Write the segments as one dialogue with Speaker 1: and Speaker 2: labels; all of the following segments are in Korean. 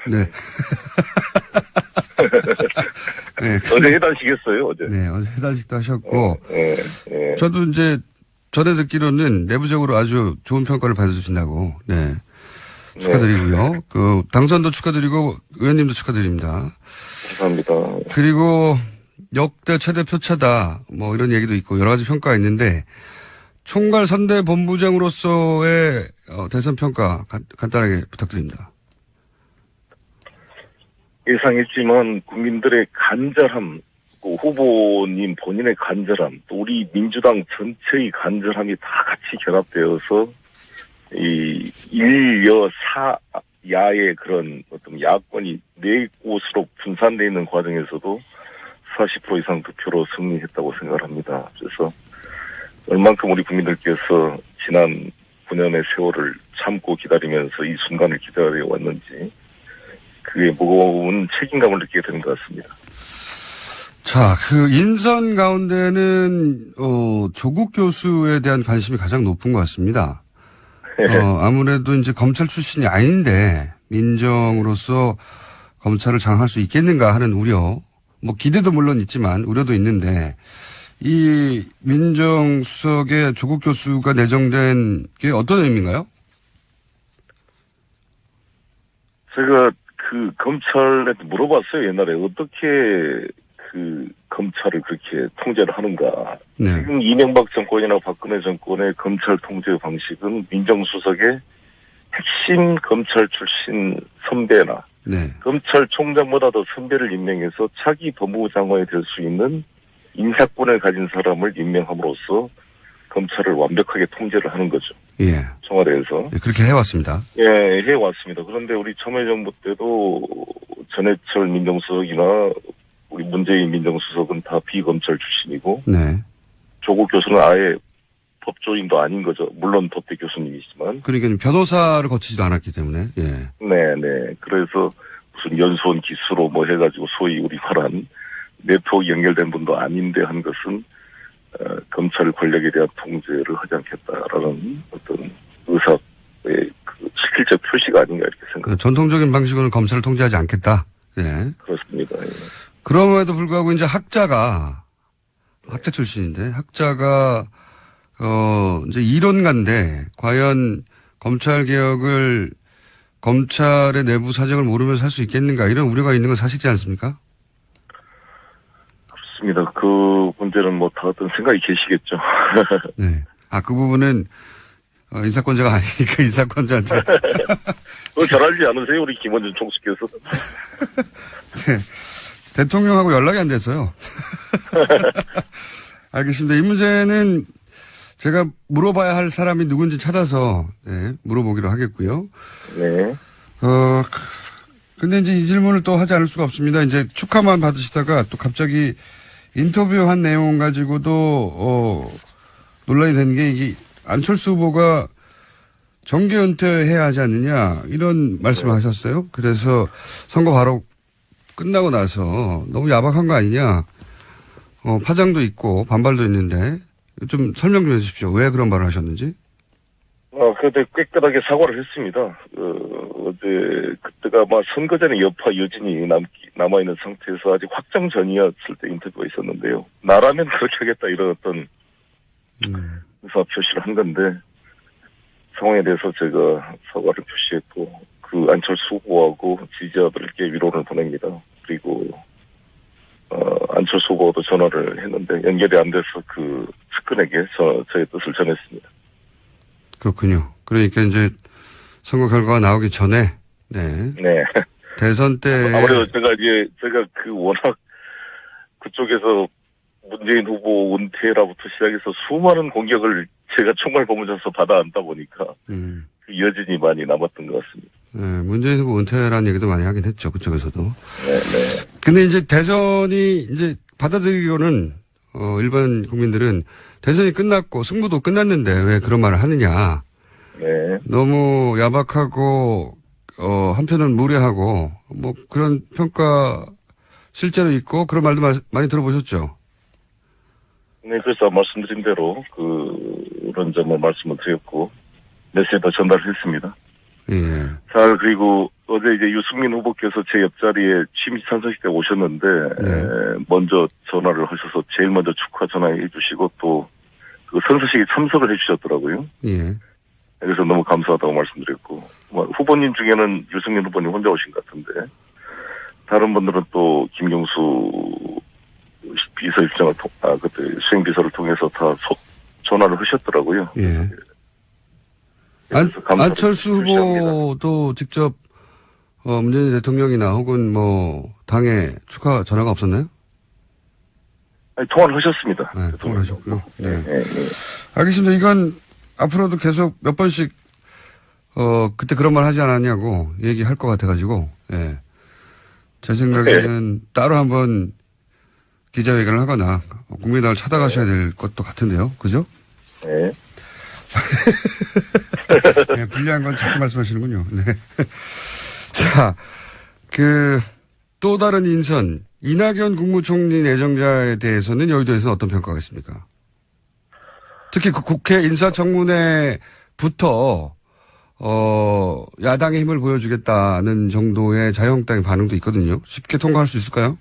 Speaker 1: 네.
Speaker 2: 네. 어제 해단식했어요, 어제.
Speaker 1: 네, 어제 해단식도 하셨고.
Speaker 2: 네.
Speaker 1: 저도 이제 전에 듣기로는 내부적으로 아주 좋은 평가를 받으신다고. 네. 축하드리고요. 당선도 축하드리고 의원님도 축하드립니다.
Speaker 2: 감사합니다.
Speaker 1: 그리고 역대 최대 표차다. 뭐 이런 얘기도 있고 여러 가지 평가가 있는데 총괄 선대 본부장으로서의 대선 평가 간단하게 부탁드립니다.
Speaker 2: 예상했지만 국민들의 간절함, 또 후보님 본인의 간절함, 또 우리 민주당 전체의 간절함이 다 같이 결합되어서 이 일여사야의 그런 어떤 야권이 네 곳으로 분산되어 있는 과정에서도 40% 이상 득표로 승리했다고 생각을 합니다. 그래서 얼만큼 우리 국민들께서 지난 9년의 세월을 참고 기다리면서 이 순간을 기다려 왔는지 그게 무거운 책임감을 느끼게 되는 것 같습니다.
Speaker 1: 자, 인선 가운데는 조국 교수에 대한 관심이 가장 높은 것 같습니다. 아무래도 이제 검찰 출신이 아닌데 민정으로서 검찰을 장악할 수 있겠는가 하는 우려, 뭐 기대도 물론 있지만 우려도 있는데 이 민정수석에 조국 교수가 내정된 게 어떤 의미인가요?
Speaker 2: 제가 검찰한테 물어봤어요. 옛날에 어떻게 검찰을 그렇게 통제를 하는가.
Speaker 1: 네.
Speaker 2: 지금 이명박 정권이나 박근혜 정권의 검찰 통제 방식은 민정수석의 핵심 검찰 출신 선배나
Speaker 1: 네.
Speaker 2: 검찰총장보다 더 선배를 임명해서 차기 법무부 장관이 될 수 있는 인사권을 가진 사람을 임명함으로써 검찰을 완벽하게 통제를 하는 거죠.
Speaker 1: 예.
Speaker 2: 청와대에서.
Speaker 1: 예, 그렇게 해왔습니다.
Speaker 2: 예, 해왔습니다. 그런데 우리 참여정부 때도 전해철 민정수석이나 우리 문재인 민정수석은 다 비검찰 출신이고.
Speaker 1: 네.
Speaker 2: 조국 교수는 아예 법조인도 아닌 거죠. 물론 법대 교수님이지만.
Speaker 1: 그러니까 변호사를 거치지도 않았기 때문에. 예.
Speaker 2: 네. 그래서 무슨 연수원 기수로 뭐 해가지고 소위 우리 말한 네트워크 연결된 분도 아닌데 한 것은 검찰 권력에 대한 통제를 하지 않겠다라는 어떤 의사의 실질적 표시가 아닌가 이렇게 생각합니다.
Speaker 1: 전통적인 방식으로는 검찰을 통제하지 않겠다. 예.
Speaker 2: 그렇습니다. 예.
Speaker 1: 그럼에도 불구하고 이제 학자 출신인데 학자가 이제 이론가인데 과연 검찰 개혁을 검찰의 내부 사정을 모르면서 할 수 있겠는가 이런 우려가 있는 건 사실이지 않습니까?
Speaker 2: 그렇습니다. 그 문제는 뭐 다 어떤 생각이 계시겠죠.
Speaker 1: 네. 그 부분은 인사권자가 아니니까 인사권자한테.
Speaker 2: 잘 알지 않으세요? 우리 김원준 총수께서.
Speaker 1: 네. 대통령하고 연락이 안 돼서요. 알겠습니다. 이 문제는 제가 물어봐야 할 사람이 누군지 찾아서 물어보기로 하겠고요.
Speaker 2: 네.
Speaker 1: 근데 이제 이 질문을 또 하지 않을 수가 없습니다. 이제 축하만 받으시다가 또 갑자기 인터뷰한 내용 가지고도 논란이 되는 게 이게 안철수 후보가 정계 은퇴해야 하지 않느냐 이런 말씀을 하셨어요. 그래서 선거 바로 끝나고 나서 너무 야박한 거 아니냐. 파장도 있고 반발도 있는데 좀 설명 좀 해 주십시오. 왜 그런 말을 하셨는지.
Speaker 2: 그때 깨끗하게 사과를 했습니다. 어제 그때가 아마 선거 전에 여파 여진이 남아있는 상태에서 아직 확정 전이었을 때 인터뷰가 있었는데요. 나라면 그렇게 하겠다 이런 어떤 의사 표시를 한 건데 상황에 대해서 제가 사과를 표시했고 그 안철수 후보하고 지지자들께 위로를 보냅니다. 그리고 안철수 후보도 전화를 했는데 연결이 안 돼서 그 측근에게 저의 뜻을 전했습니다.
Speaker 1: 그렇군요. 그러니까 이제 선거 결과가 나오기 전에 네. 대선 때
Speaker 2: 아무래도 제가 워낙 그쪽에서 문재인 후보 은퇴라부터 시작해서 수많은 공격을 제가 총괄 법무장에서 받아안다 보니까 그 여진이 많이 남았던 것 같습니다.
Speaker 1: 네, 문재인 후보 은퇴라는 얘기도 많이 하긴 했죠. 그쪽에서도.
Speaker 2: 네.
Speaker 1: 근데 이제 대선이 이제 받아들이고는 일반 국민들은 대선이 끝났고 승부도 끝났는데 왜 그런 말을 하느냐.
Speaker 2: 네.
Speaker 1: 너무 야박하고 한편은 무례하고 뭐 그런 평가 실제로 있고 그런 말도 많이 들어보셨죠.
Speaker 2: 네, 그래서 말씀드린 대로 그런 점을 말씀을 드렸고 메시지도 전달했습니다.
Speaker 1: 예.
Speaker 2: 잘, 그리고 어제 이제 유승민 후보께서 제 옆자리에 취임식 찬성식 때 오셨는데,
Speaker 1: 네.
Speaker 2: 먼저 전화를 하셔서 제일 먼저 축하 전화해 주시고 또 그 선서식에 참석을 해 주셨더라고요.
Speaker 1: 예.
Speaker 2: 그래서 너무 감사하다고 말씀드렸고, 뭐 후보님 중에는 유승민 후보님 혼자 오신 것 같은데, 다른 분들은 또 김경수 비서실장을 그때 수행비서를 통해서 다 전화를 하셨더라고요.
Speaker 1: 예.
Speaker 2: 그래서 감사를
Speaker 1: 안철수
Speaker 2: 표시합니다.
Speaker 1: 후보도 직접 문재인 대통령이나 혹은 뭐 당에 축하 전화가 없었나요?
Speaker 2: 아니, 통화를 하셨습니다.
Speaker 1: 네, 통화하셨고요. 네.
Speaker 2: 네.
Speaker 1: 알겠습니다. 이건 앞으로도 계속 몇 번씩 그때 그런 말 하지 않았냐고 얘기할 것 같아가지고, 예. 제 생각에는 따로 한번 기자회견을 하거나 국민당을 찾아가셔야 될 것도 같은데요. 그죠?
Speaker 2: 네.
Speaker 1: 네, 불리한 건 자꾸 말씀하시는군요. 네. 자, 또 다른 인선, 이낙연 국무총리 내정자에 대해서는 여의도에서는 어떤 평가가 있습니까? 특히 그 국회 인사청문회부터, 야당의 힘을 보여주겠다는 정도의 자유한국당의 반응도 있거든요. 쉽게 통과할 수 있을까요?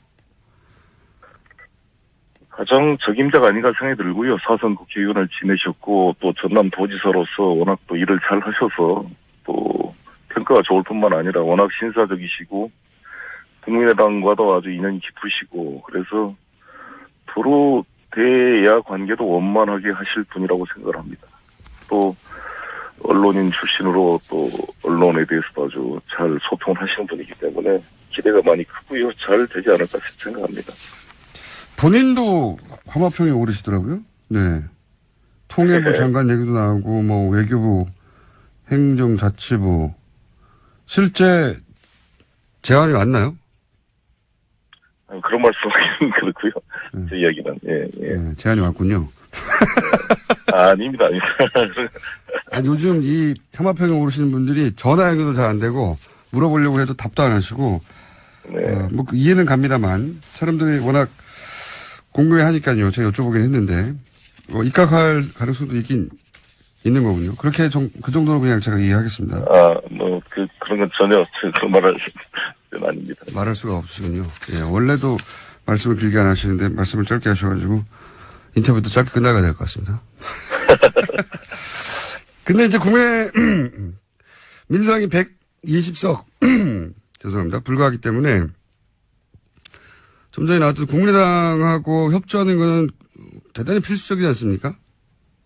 Speaker 2: 가장 적임자가 아닌가 생각이 들고요. 사선 국회의원을 지내셨고 또 전남도지사로서 워낙 또 일을 잘 하셔서 또 평가가 좋을 뿐만 아니라 워낙 신사적이시고 국민의당과도 아주 인연이 깊으시고 그래서 도로 대야 관계도 원만하게 하실 분이라고 생각을 합니다. 또 언론인 출신으로 또 언론에 대해서도 아주 잘 소통을 하시는 분이기 때문에 기대가 많이 크고요. 잘 되지 않을까 생각합니다.
Speaker 1: 본인도 화마평에 오르시더라고요. 네. 통일부
Speaker 2: 네.
Speaker 1: 장관 얘기도 나오고, 뭐, 외교부, 행정자치부. 실제 제안이 왔나요?
Speaker 2: 그런 말씀하기는 그렇고요. 제 이야기는, 예.
Speaker 1: 네, 제안이 왔군요.
Speaker 2: 아닙니다.
Speaker 1: 아니, 요즘 이 화마평에 오르시는 분들이 전화 연결도 잘 안 되고, 물어보려고 해도 답도 안 하시고,
Speaker 2: 네.
Speaker 1: 이해는 갑니다만, 사람들이 워낙 궁금해 하니까요. 제가 여쭤보긴 했는데, 입각할 가능성도 있긴 있는 거군요. 그렇게 그 정도로 그냥 제가 이해하겠습니다.
Speaker 2: 그런 건 전혀 그런 말을 아닙니다.
Speaker 1: 말할 수가 없으시군요. 예, 원래도 말씀을 길게 안 하시는데, 말씀을 짧게 하셔가지고, 인터뷰도 짧게 끝나가야 될 것 같습니다. 근데 이제 민주당이 120석, 죄송합니다. 불가하기 때문에, 좀 전에 나왔던 국민의당하고 협조하는 것은 대단히 필수적이지 않습니까?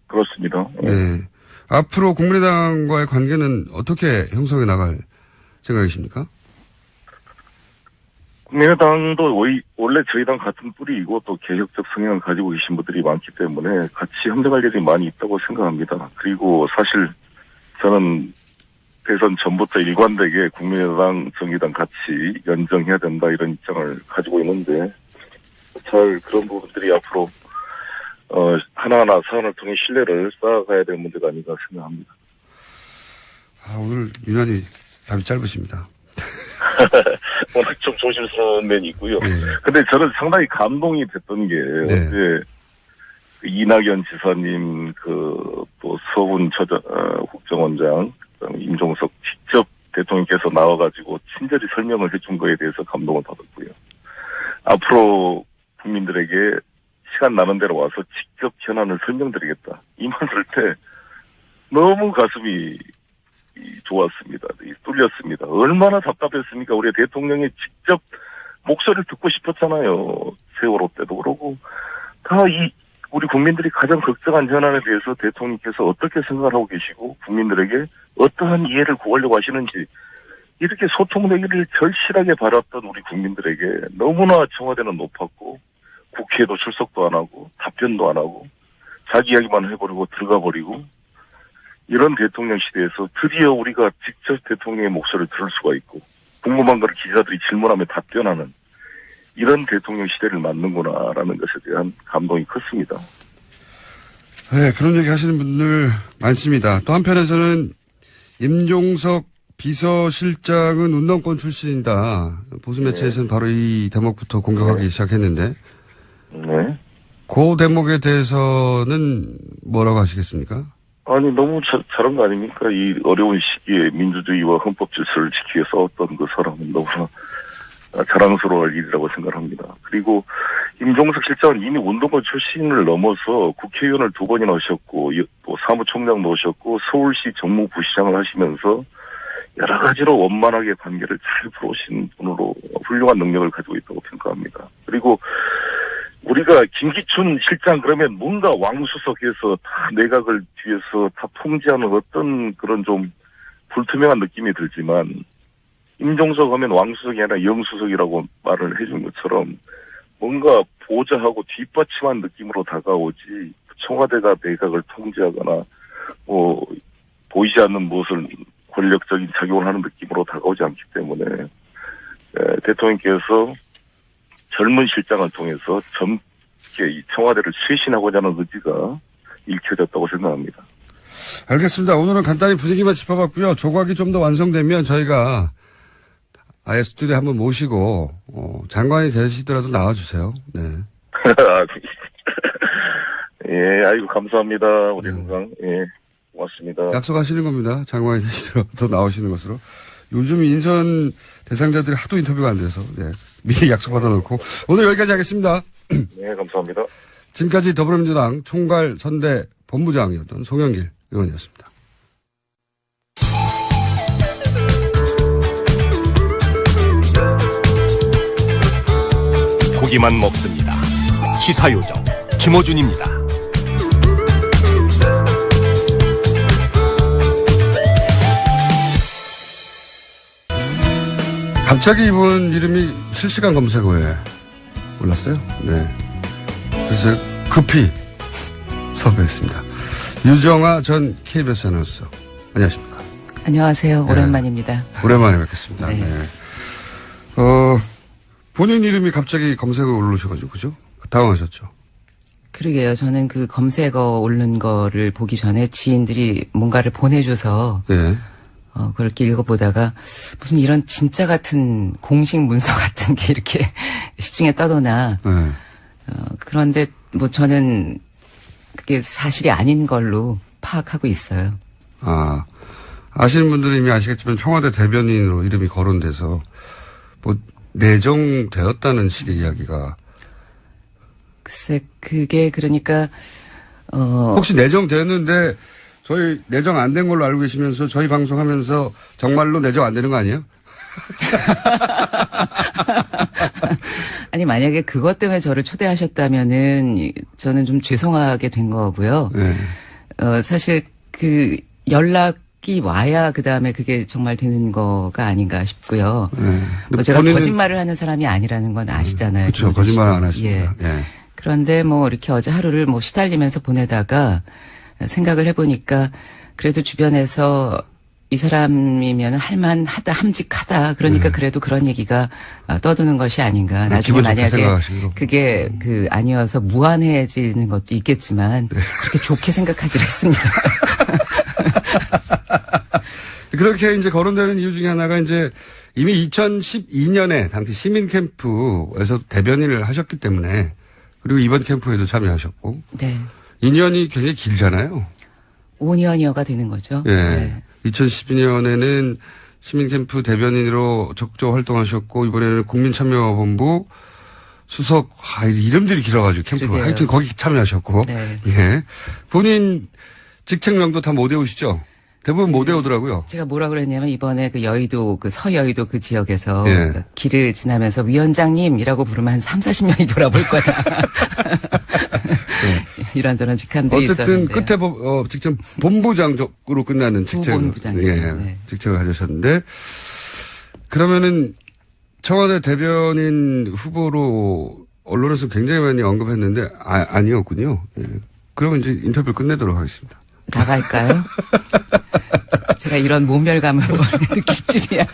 Speaker 2: 그렇습니다.
Speaker 1: 네. 앞으로 국민의당과의 관계는 어떻게 형성해 나갈 생각이십니까?
Speaker 2: 국민의당도 원래 저희 당 같은 뿌리이고 또 개혁적 성향을 가지고 계신 분들이 많기 때문에 같이 협력할 일이 많이 있다고 생각합니다. 그리고 사실 저는 대선 전부터 일관되게 국민의당, 정의당 같이 연정해야 된다 이런 입장을 가지고 있는데 잘 그런 부분들이 앞으로 하나하나 사안을 통해 신뢰를 쌓아가야 될 문제가 아닌가 생각합니다.
Speaker 1: 오늘 유난히 답이 짧으십니다.
Speaker 2: 워낙 좀 조심스러운 면이 있고요.
Speaker 1: 네.
Speaker 2: 근데 저는 상당히 감동이 됐던 게
Speaker 1: 네.
Speaker 2: 어제 이낙연 지사님 또 서훈 국정원장 임종석 직접 대통령께서 나와가지고 친절히 설명을 해준 거에 대해서 감동을 받았고요. 앞으로 국민들에게 시간 나는 대로 와서 직접 현안을 설명드리겠다. 이 말 들 때 너무 가슴이 좋았습니다. 뚫렸습니다. 얼마나 답답했습니까? 우리 대통령이 직접 목소리를 듣고 싶었잖아요. 세월호 때도 그러고 우리 국민들이 가장 걱정한 현안에 대해서 대통령께서 어떻게 생각을 하고 계시고 국민들에게 어떠한 이해를 구하려고 하시는지 이렇게 소통되기를 절실하게 바랐던 우리 국민들에게 너무나 청와대는 높았고 국회에도 출석도 안 하고 답변도 안 하고 자기 이야기만 해버리고 들어가 버리고 이런 대통령 시대에서 드디어 우리가 직접 대통령의 목소리를 들을 수가 있고 궁금한 걸 기자들이 질문하며 답변하는 이런 대통령 시대를 맞는구나라는 것에 대한 감동이 컸습니다.
Speaker 1: 네, 그런 얘기 하시는 분들 많습니다. 또 한편에서는 임종석 비서실장은 운동권 출신이다. 보수 매체에서는 바로 이 대목부터 공격하기 시작했는데
Speaker 2: 네.
Speaker 1: 그 대목에 대해서는 뭐라고 하시겠습니까?
Speaker 2: 아니, 너무 잘한 거 아닙니까? 이 어려운 시기에 민주주의와 헌법 질서를 지키기 위해 싸웠던 그 사람은 너무나 자랑스러워할 일이라고 생각합니다. 그리고 임종석 실장은 이미 운동권 출신을 넘어서 국회의원을 2번이나 하셨고, 또 사무총장도 하셨고, 서울시 정무부시장을 하시면서 여러 가지로 원만하게 관계를 잘 풀어오신 분으로 훌륭한 능력을 가지고 있다고 평가합니다. 그리고 우리가 김기춘 실장 그러면 뭔가 왕수석에서 다 내각을 뒤에서 다 통제하는 어떤 그런 좀 불투명한 느낌이 들지만, 임종석 하면 왕수석이 아니라 영수석이라고 말을 해준 것처럼 뭔가 보좌하고 뒷받침한 느낌으로 다가오지, 청와대가 내각을 통제하거나 보이지 않는 무엇을 권력적인 작용을 하는 느낌으로 다가오지 않기 때문에 대통령께서 젊은 실장을 통해서 젊게 이 청와대를 쇄신하고자 하는 의지가 읽혀졌다고 생각합니다.
Speaker 1: 알겠습니다. 오늘은 간단히 분위기만 짚어봤고요. 조각이 좀 더 완성되면 저희가 아예 스튜디오에 한번 모시고 장관이 되시더라도 나와주세요. 네.
Speaker 2: 예, 아이고 감사합니다. 우리 건강. 예, 고맙습니다.
Speaker 1: 약속하시는 겁니다. 장관이 되시더라도 나오시는 것으로. 요즘 인선 대상자들이 하도 인터뷰가 안 돼서 미리 약속 받아놓고 오늘 여기까지 하겠습니다.
Speaker 2: 네, 감사합니다.
Speaker 1: 지금까지 더불어민주당 총괄 선대 본부장이었던 송영길 의원이었습니다.
Speaker 3: 고기만 먹습니다. 시사요정 김어준입니다.
Speaker 1: 갑자기 이분 이름이 실시간 검색어에 올랐어요. 네. 그래서 급히 섭외했습니다. 유정아 전 KBS 아나운서. 안녕하십니까.
Speaker 4: 안녕하세요.
Speaker 1: 네.
Speaker 4: 오랜만입니다.
Speaker 1: 오랜만에 뵙겠습니다.
Speaker 4: 네.
Speaker 1: 네. 본인 이름이 갑자기 검색어에 올르셔가지고, 그죠? 당황하셨죠?
Speaker 4: 그러게요. 저는 그 검색어 오른 거를 보기 전에 지인들이 뭔가를 보내줘서
Speaker 1: 네.
Speaker 4: 그렇게 읽어보다가 무슨 이런 진짜 같은 공식 문서 같은 게 이렇게 시중에 떠도나.
Speaker 1: 네.
Speaker 4: 그런데 뭐 저는 그게 사실이 아닌 걸로 파악하고 있어요.
Speaker 1: 아시는 분들은 이미 아시겠지만 청와대 대변인으로 이름이 거론돼서 뭐 내정되었다는 식의 이야기가.
Speaker 4: 글쎄, 그게 그러니까,
Speaker 1: 혹시 내정되었는데 저희 내정 안 된 걸로 알고 계시면서 저희 방송하면서 정말로 내정 안 되는 거 아니에요?
Speaker 4: 아니, 만약에 그것 때문에 저를 초대하셨다면은 저는 좀 죄송하게 된 거고요.
Speaker 1: 네.
Speaker 4: 사실 그 연락이 와야 그 다음에 그게 정말 되는 거가 아닌가 싶고요.
Speaker 1: 네.
Speaker 4: 제가 거짓말을 하는 사람이 아니라는 건 아시잖아요.
Speaker 1: 그렇죠. 거짓말 안 하십니다.
Speaker 4: 예.
Speaker 1: 예.
Speaker 4: 그런데 뭐 이렇게 어제 하루를 뭐 시달리면서 보내다가 생각을 해보니까 그래도 주변에서 이 사람이면 할만하다, 함직하다. 그러니까 그래도 그런 얘기가 떠도는 것이 아닌가. 나중에 만약에 그게 아니어서 무한해지는 것도 있겠지만 그렇게 좋게 생각하기로 했습니다.
Speaker 1: 그렇게 이제 거론되는 이유 중에 하나가 이제 이미 2012년에 당시 시민 캠프에서 대변인을 하셨기 때문에 그리고 이번 캠프에도 참여하셨고.
Speaker 4: 네.
Speaker 1: 2년이 굉장히 길잖아요.
Speaker 4: 5년여가 되는 거죠.
Speaker 1: 예.
Speaker 4: 네.
Speaker 1: 2012년에는 시민캠프 대변인으로 적극 활동하셨고 이번에는 국민참여본부 수석 이름들이 길어가지고 캠프
Speaker 4: 그러게요.
Speaker 1: 하여튼 거기 참여하셨고.
Speaker 4: 네.
Speaker 1: 예. 본인 직책명도 다 못 외우시죠? 대부분 못 외우더라고요.
Speaker 4: 제가 뭐라 그랬냐면 이번에 그 여의도 서여의도 그 지역에서
Speaker 1: 예.
Speaker 4: 그 길을 지나면서 위원장님이라고 부르면 한 30-40명이 돌아볼 거다. 네. 이런저런 직함들이
Speaker 1: 어쨌든
Speaker 4: 있었는데요.
Speaker 1: 끝에 직접 본부장으로 끝나는
Speaker 4: 부본부장이죠.
Speaker 1: 예,
Speaker 4: 네.
Speaker 1: 직책을 가지셨는데 그러면은 청와대 대변인 후보로 언론에서 굉장히 많이 언급했는데 아니었군요. 예. 그러면 이제 인터뷰 끝내도록 하겠습니다.
Speaker 4: 나갈까요? 제가 이런 모멸감을 느낄 줄이야.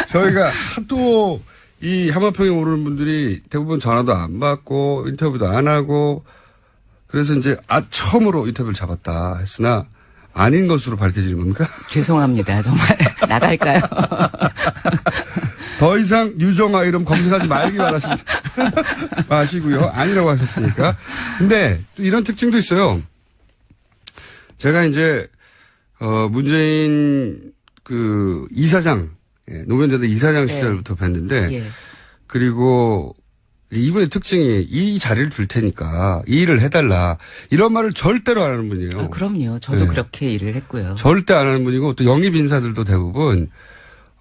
Speaker 1: 저희가 하도 이 하마평에 오르는 분들이 대부분 전화도 안 받고 인터뷰도 안 하고 그래서 이제 처음으로 인터뷰를 잡았다 했으나 아닌 것으로 밝혀지는 겁니까?
Speaker 4: 죄송합니다. 정말 나갈까요?
Speaker 1: 더 이상 유정아 이름 검색하지 말기 마시고요. 아니라고 하셨으니까. 근데 또 이런 특징도 있어요. 제가 이제 문재인 그 이사장, 노무현재단 이사장 시절부터 뵀는데,
Speaker 4: 예.
Speaker 1: 그리고 이분의 특징이 이 자리를 줄 테니까 이 일을 해달라. 이런 말을 절대로 안 하는 분이에요.
Speaker 4: 아, 그럼요. 저도
Speaker 1: 네.
Speaker 4: 그렇게 일을 했고요.
Speaker 1: 절대 안 하는 분이고 또 영입 인사들도 대부분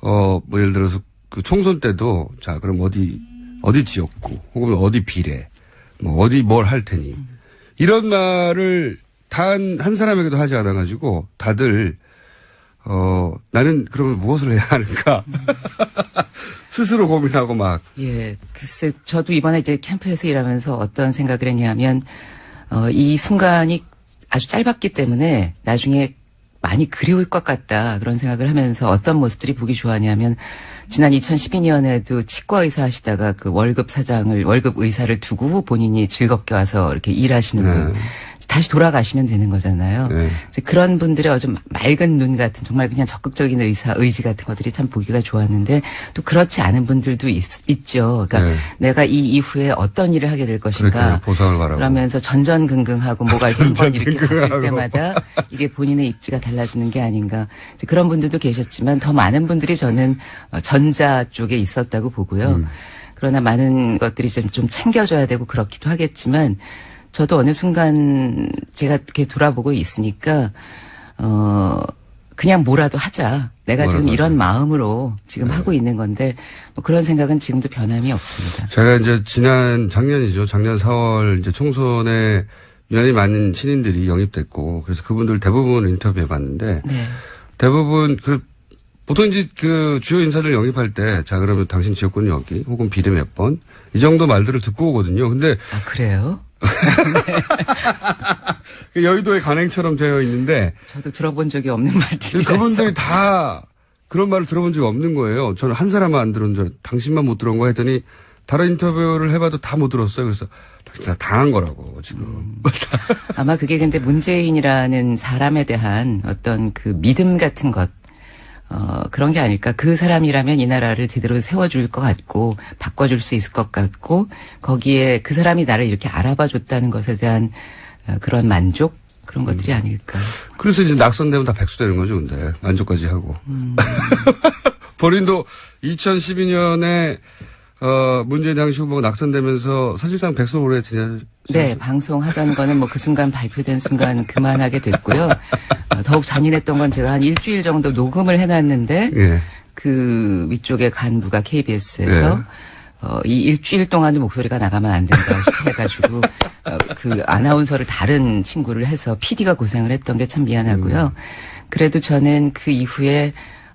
Speaker 1: 뭐 예를 들어서 그 총선 때도 자 그럼 어디 지역구 혹은 어디 비례 뭐 어디 뭘 할 테니 이런 말을 단 한 사람에게도 하지 않아 가지고 다들 나는 그러면 무엇을 해야 하는가 스스로 고민하고 막
Speaker 4: 예. 글쎄, 저도 이번에 이제 캠프에서 일하면서 어떤 생각을 했냐면, 이 순간이 아주 짧았기 때문에 나중에 많이 그리울 것 같다. 그런 생각을 하면서 어떤 모습들이 보기 좋아하냐면, 지난 2012년에도 치과의사 하시다가 그 월급 의사를 두고 본인이 즐겁게 와서 이렇게 일하시는 분. 다시 돌아가시면 되는 거잖아요.
Speaker 1: 네.
Speaker 4: 이제 그런 분들의 아주 맑은 눈 같은 정말 그냥 적극적인 의지 같은 것들이 참 보기가 좋았는데 또 그렇지 않은 분들도 있죠. 그러니까
Speaker 1: 네.
Speaker 4: 내가 이 이후에 어떤 일을 하게 될 것인가.
Speaker 1: 그렇게 보상을 바라고
Speaker 4: 그러면서 전전긍긍하고 뭐가 이렇게 한번 이렇게 바뀔
Speaker 1: 전전긍긍하고.
Speaker 4: 때마다 이게 본인의 입지가 달라지는 게 아닌가. 이제 그런 분들도 계셨지만 더 많은 분들이 저는 전자 쪽에 있었다고 보고요. 그러나 많은 것들이 좀 챙겨줘야 되고 그렇기도 하겠지만 저도 어느 순간 제가 이렇게 돌아보고 있으니까 그냥 뭐라도 하자. 내가 지금 이런 마음으로 지금 하고 있는 건데 뭐 그런 생각은 지금도 변함이 없습니다.
Speaker 1: 제가 이제 작년이죠. 작년 4월 이제 총선에 유난히 많은 신인들이 영입됐고 그래서 그분들 대부분 인터뷰해 봤는데
Speaker 4: 네.
Speaker 1: 대부분 보통 이제 그 주요 인사들 영입할 때 자 그러면 당신 지역구는 여기 혹은 비례 몇 번 이 정도 말들을 듣고 오거든요. 근데
Speaker 4: 아 그래요?
Speaker 1: 여의도의 관행처럼 되어 있는데
Speaker 4: 저도 들어본 적이 없는 말들이라서.
Speaker 1: 그분들이 다 그런 말을 들어본 적이 없는 거예요. 저는 한 사람만 안 들은 줄 당신만 못 들은 거 했더니 다른 인터뷰를 해봐도 다 못 들었어요. 그래서 다 당한 거라고 지금.
Speaker 4: 아마 그게 근데 문재인이라는 사람에 대한 어떤 그 믿음 같은 것, 그런 게 아닐까. 그 사람이라면 이 나라를 제대로 세워줄 것 같고, 바꿔줄 수 있을 것 같고, 거기에 그 사람이 나를 이렇게 알아봐 줬다는 것에 대한 그런 만족? 그런 것들이 아닐까.
Speaker 1: 그래서 이제 낙선되면 다 백수되는 거죠, 근데. 만족까지 하고. 본인도 2012년에 문재인 당시 후보가 낙선되면서 사실상 백수로 오래 지냈죠.
Speaker 4: 네, 방송하던 거는 뭐 그 순간 발표된 순간 그만하게 됐고요. 더욱 잔인했던 건 제가 한 일주일 정도 녹음을 해놨는데
Speaker 1: 예.
Speaker 4: 그 위쪽의 간부가 KBS에서 이 일주일 동안도 목소리가 나가면 안 된다 해가지고 그 아나운서를 다른 친구를 해서 PD가 고생을 했던 게 참 미안하고요. 그래도 저는 그 이후에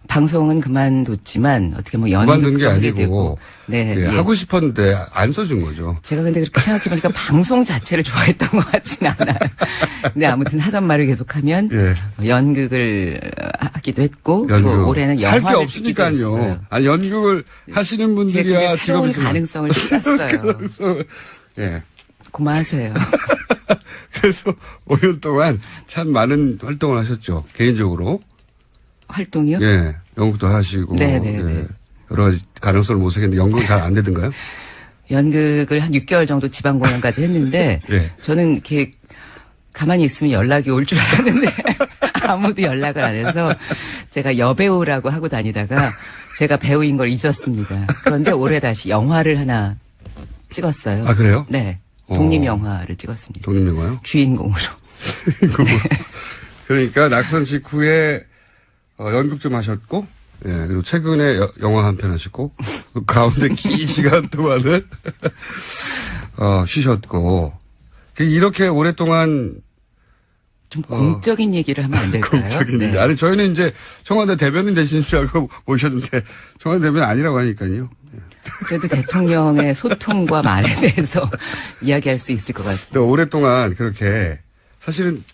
Speaker 4: 방송은 그만뒀지만 어떻게 뭐
Speaker 1: 그만둔 게
Speaker 4: 연극도 하게
Speaker 1: 아니고
Speaker 4: 되고 네,
Speaker 1: 예,
Speaker 4: 예.
Speaker 1: 하고 싶었는데 안 써준 거죠.
Speaker 4: 제가 근데 그렇게 생각해보니까 방송 자체를 좋아했던 것 같지는 않아요. 근데 아무튼 하던 말을 계속하면
Speaker 1: 예.
Speaker 4: 연극을 하기도 했고 또
Speaker 1: 연극.
Speaker 4: 올해는
Speaker 1: 할 게
Speaker 4: 영화를 찍기도 했어요.
Speaker 1: 없으니까요. 아니, 연극을 하시는
Speaker 4: 제가
Speaker 1: 분들이야
Speaker 4: 그게 새로운
Speaker 1: 직업이지만.
Speaker 4: 가능성을 찾았어요.
Speaker 1: 예.
Speaker 4: 고마우세요.
Speaker 1: 그래서 5년 동안 참 많은 활동을 하셨죠. 개인적으로.
Speaker 4: 활동이요?
Speaker 1: 예. 연극도 하시고.
Speaker 4: 네네네.
Speaker 1: 예. 여러 가지 가능성을 모색했는데 연극은 잘 안 되던가요?
Speaker 4: 연극을 한 6개월 정도 지방 공연까지 했는데
Speaker 1: 예.
Speaker 4: 저는 이렇게 가만히 있으면 연락이 올 줄 알았는데 아무도 연락을 안 해서 제가 여배우라고 하고 다니다가 제가 배우인 걸 잊었습니다. 그런데 올해 다시 영화를 하나 찍었어요.
Speaker 1: 아, 그래요?
Speaker 4: 네. 독립영화를 찍었습니다.
Speaker 1: 독립영화요?
Speaker 4: 주인공으로.
Speaker 1: 그러니까 낙선 직후에 연극 좀 하셨고, 예, 그리고 최근에 영화 한 편 하셨고, 그 가운데 긴 시간 동안은, 쉬셨고, 이렇게 오랫동안,
Speaker 4: 좀 공적인 얘기를 하면 안 될까요?
Speaker 1: 공적인
Speaker 4: 네.
Speaker 1: 얘기. 아니, 저희는 이제 청와대 대변인 되시는 줄 알고 모셨는데, 청와대 대변인 아니라고 하니까요.
Speaker 4: 그래도 대통령의 소통과 말에 대해서 이야기할 수 있을 것 같습니다.
Speaker 1: 근데 오랫동안 그렇게, 사실은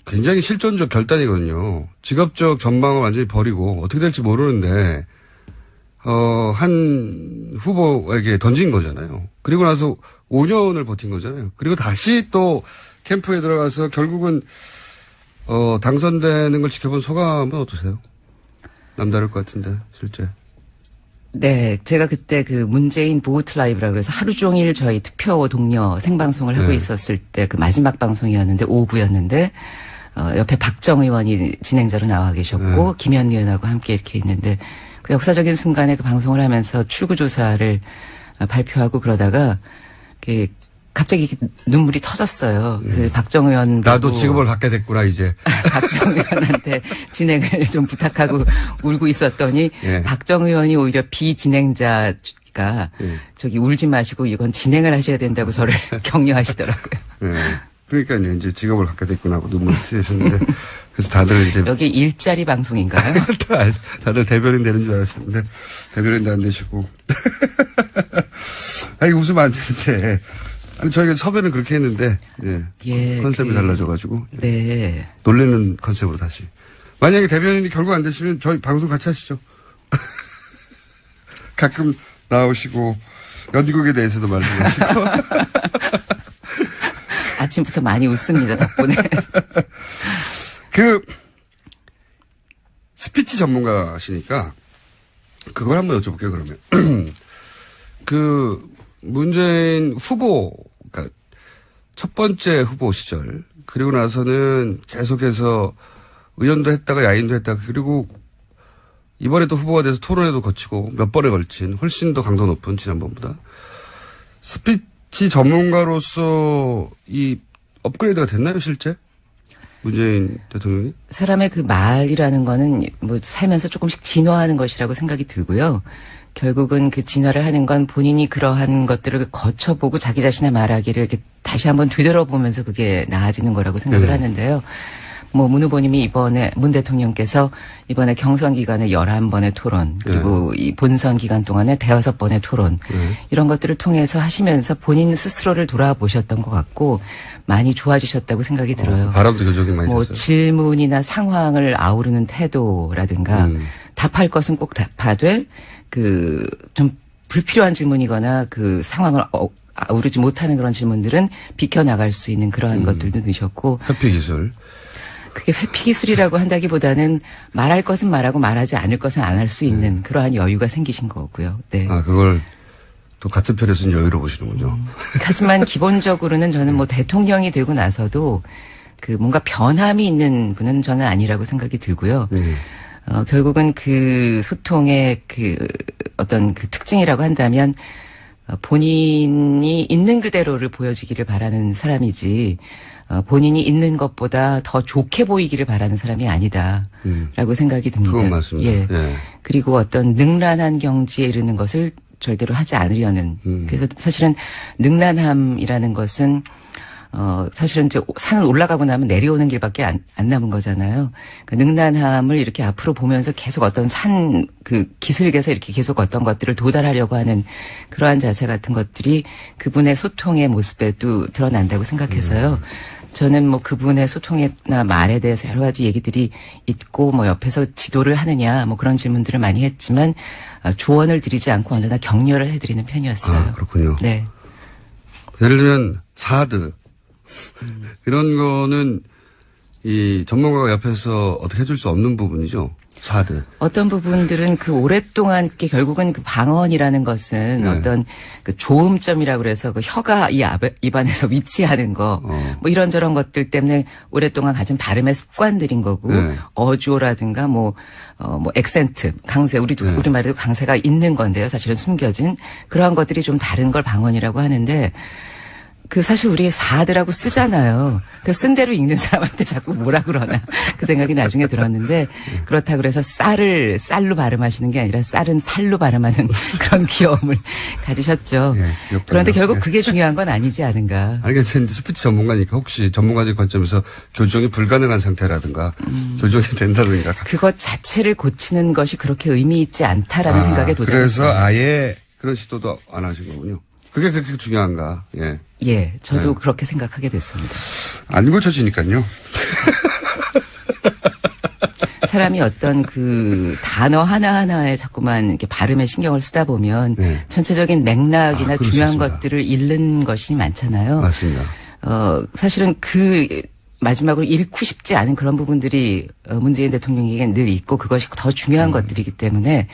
Speaker 1: 굉장히 실존적 결단이거든요. 직업적 전망을 완전히 버리고 어떻게 될지 모르는데 한 후보에게 던진 거잖아요. 그리고 나서 5년을 버틴 거잖아요. 그리고 다시 또 캠프에 들어가서 결국은 당선되는 걸 지켜본 소감은 어떠세요? 남다를 것 같은데 실제.
Speaker 4: 네, 제가 그때 그 문재인 보우트 라이브라고 해서 하루 종일 저희 투표 동료 생방송을 하고
Speaker 1: 네.
Speaker 4: 있었을 때 그 마지막 방송이었는데 오후였는데 옆에 박정 의원이 진행자로 나와 계셨고 김현 의원하고 함께 이렇게 있는데 그 역사적인 순간에 그 방송을 하면서 출구조사를 발표하고 그러다가 갑자기 눈물이 터졌어요. 그래서 박정 의원
Speaker 1: 나도
Speaker 4: 보고
Speaker 1: 직업을 갖게 됐구나 이제.
Speaker 4: 박정 의원한테 진행을 좀 부탁하고 울고 있었더니
Speaker 1: 예.
Speaker 4: 박정 의원이 오히려 비진행자가 저기 울지 마시고 이건 진행을 하셔야 된다고 저를 격려하시더라고요.
Speaker 1: 예. 그러니까요. 이제 직업을 갖게 됐구나 하고 눈물을 흘리셨는데 그래서 다들 이제
Speaker 4: 여기 일자리 방송인가요?
Speaker 1: 다들 대변인 되는 줄 알았는데 대변인도 안 되시고. 아니 웃으면 안 되는데. 아니 저희가 섭외는 그렇게 했는데
Speaker 4: 예,
Speaker 1: 컨셉이 달라져가지고
Speaker 4: 네.
Speaker 1: 놀래는 컨셉으로 다시. 만약에 대변인이 결국 안 되시면 저희 방송 같이 하시죠. 가끔 나오시고 연기국에 대해서도 말씀하시고.
Speaker 4: 아침부터 많이 웃습니다 덕분에.
Speaker 1: 스피치 전문가시니까 그걸 한번 여쭤볼게요 그러면. 문재인 후보, 그러니까 첫 번째 후보 시절, 그리고 나서는 계속해서 의원도 했다가 야인도 했다가, 그리고 이번에 또 후보가 돼서 토론회도 거치고 몇 번에 걸친 훨씬 더 강도 높은 지난번보다 스피치 전문가로서 이 업그레이드가 됐나요, 실제? 문재인 대통령이?
Speaker 4: 사람의 그 말이라는 거는 뭐 살면서 조금씩 진화하는 것이라고 생각이 들고요. 결국은 그 진화를 하는 건 본인이 그러한 것들을 거쳐보고 자기 자신의 말하기를 이렇게 다시 한번 되돌아보면서 그게 나아지는 거라고 생각을 하는데요. 뭐 문 후보님이 이번에 문 대통령께서 이번에 경선 기간에 11번의 토론 그리고 이 본선 기간 동안에 5번의 토론 이런 것들을 통해서 하시면서 본인 스스로를 돌아보셨던 것 같고 많이 좋아지셨다고 생각이 들어요.
Speaker 1: 바람도 교정이 많이
Speaker 4: 뭐
Speaker 1: 잤어요.
Speaker 4: 질문이나 상황을 아우르는 태도라든가 답할 것은 꼭 답하되 좀 불필요한 질문이거나 그 상황을 아우르지 못하는 그런 질문들은 비켜나갈 수 있는 그러한 것들도 넣으셨고.
Speaker 1: 회피 기술.
Speaker 4: 그게 회피 기술이라고 한다기보다는 말할 것은 말하고 말하지 않을 것은 안 할 수 있는 그러한 여유가 생기신 거고요. 네.
Speaker 1: 그걸 또 같은 편에서는 여유로 보시는군요.
Speaker 4: 하지만 기본적으로는 저는 뭐 대통령이 되고 나서도 뭔가 변함이 있는 분은 저는 아니라고 생각이 들고요. 결국은 그 소통의 어떤 특징이라고 한다면 본인이 있는 그대로를 보여주기를 바라는 사람이지 본인이 있는 것보다 더 좋게 보이기를 바라는 사람이 아니다라고 생각이 듭니다.
Speaker 1: 그건 맞습니다.
Speaker 4: 예. 그리고 어떤 능란한 경지에 이르는 것을 절대로 하지 않으려는. 그래서 사실은 능란함이라는 것은 사실은 이제 산을 올라가고 나면 내려오는 길밖에 안 남은 거잖아요. 그러니까 능란함을 이렇게 앞으로 보면서 계속 어떤 기슭에서 이렇게 계속 어떤 것들을 도달하려고 하는 그러한 자세 같은 것들이 그분의 소통의 모습에도 드러난다고 생각해서요. 저는 뭐 그분의 소통이나 말에 대해서 여러 가지 얘기들이 있고 뭐 옆에서 지도를 하느냐 뭐 그런 질문들을 많이 했지만 조언을 드리지 않고 언제나 격려를 해드리는 편이었어요.
Speaker 1: 그렇군요.
Speaker 4: 네.
Speaker 1: 예를 들면 사드 이런 거는 이 전문가가 옆에서 어떻게 해줄 수 없는 부분이죠. 사드.
Speaker 4: 어떤 부분들은 오랫동안 결국은 방언이라는 것은 어떤 조음점이라고 그래서 혀가 이 입안에서 위치하는 거, 뭐 이런저런 것들 때문에 오랫동안 가진 발음의 습관들인 거고, 어조라든가 뭐 액센트, 강세, 우리말에도 강세가 있는 건데요. 사실은 숨겨진 그러한 것들이 좀 다른 걸 방언이라고 하는데, 사실 우리 사드라고 쓰잖아요. 쓴 대로 읽는 사람한테 자꾸 뭐라 그러나 그 생각이 나중에 들었는데 그렇다 그래서 쌀로 발음하시는 게 아니라 쌀은 살로 발음하는 그런 귀여움을 가지셨죠. 그런데 결국 그게 중요한 건 아니지 않은가.
Speaker 1: 알겠죠. 스피치 전문가니까 혹시 전문가적 관점에서 교정이 불가능한 상태라든가 교정이 된다든가.
Speaker 4: 그것 자체를 고치는 것이 그렇게 의미 있지 않다라는 생각에 도달했어요.
Speaker 1: 그래서 아예 그런 시도도 안 하신 거군요. 그게 그렇게 중요한가.
Speaker 4: 예, 저도 그렇게 생각하게 됐습니다.
Speaker 1: 안 고쳐지니까요.
Speaker 4: 사람이 어떤 단어 하나하나에 자꾸만 이렇게 발음에 신경을 쓰다 보면 전체적인 맥락이나 중요한 것들을 잃는 것이 많잖아요.
Speaker 1: 맞습니다.
Speaker 4: 사실은 마지막으로 잃고 싶지 않은 그런 부분들이 문재인 대통령에게 늘 있고 그것이 더 중요한 것들이기 때문에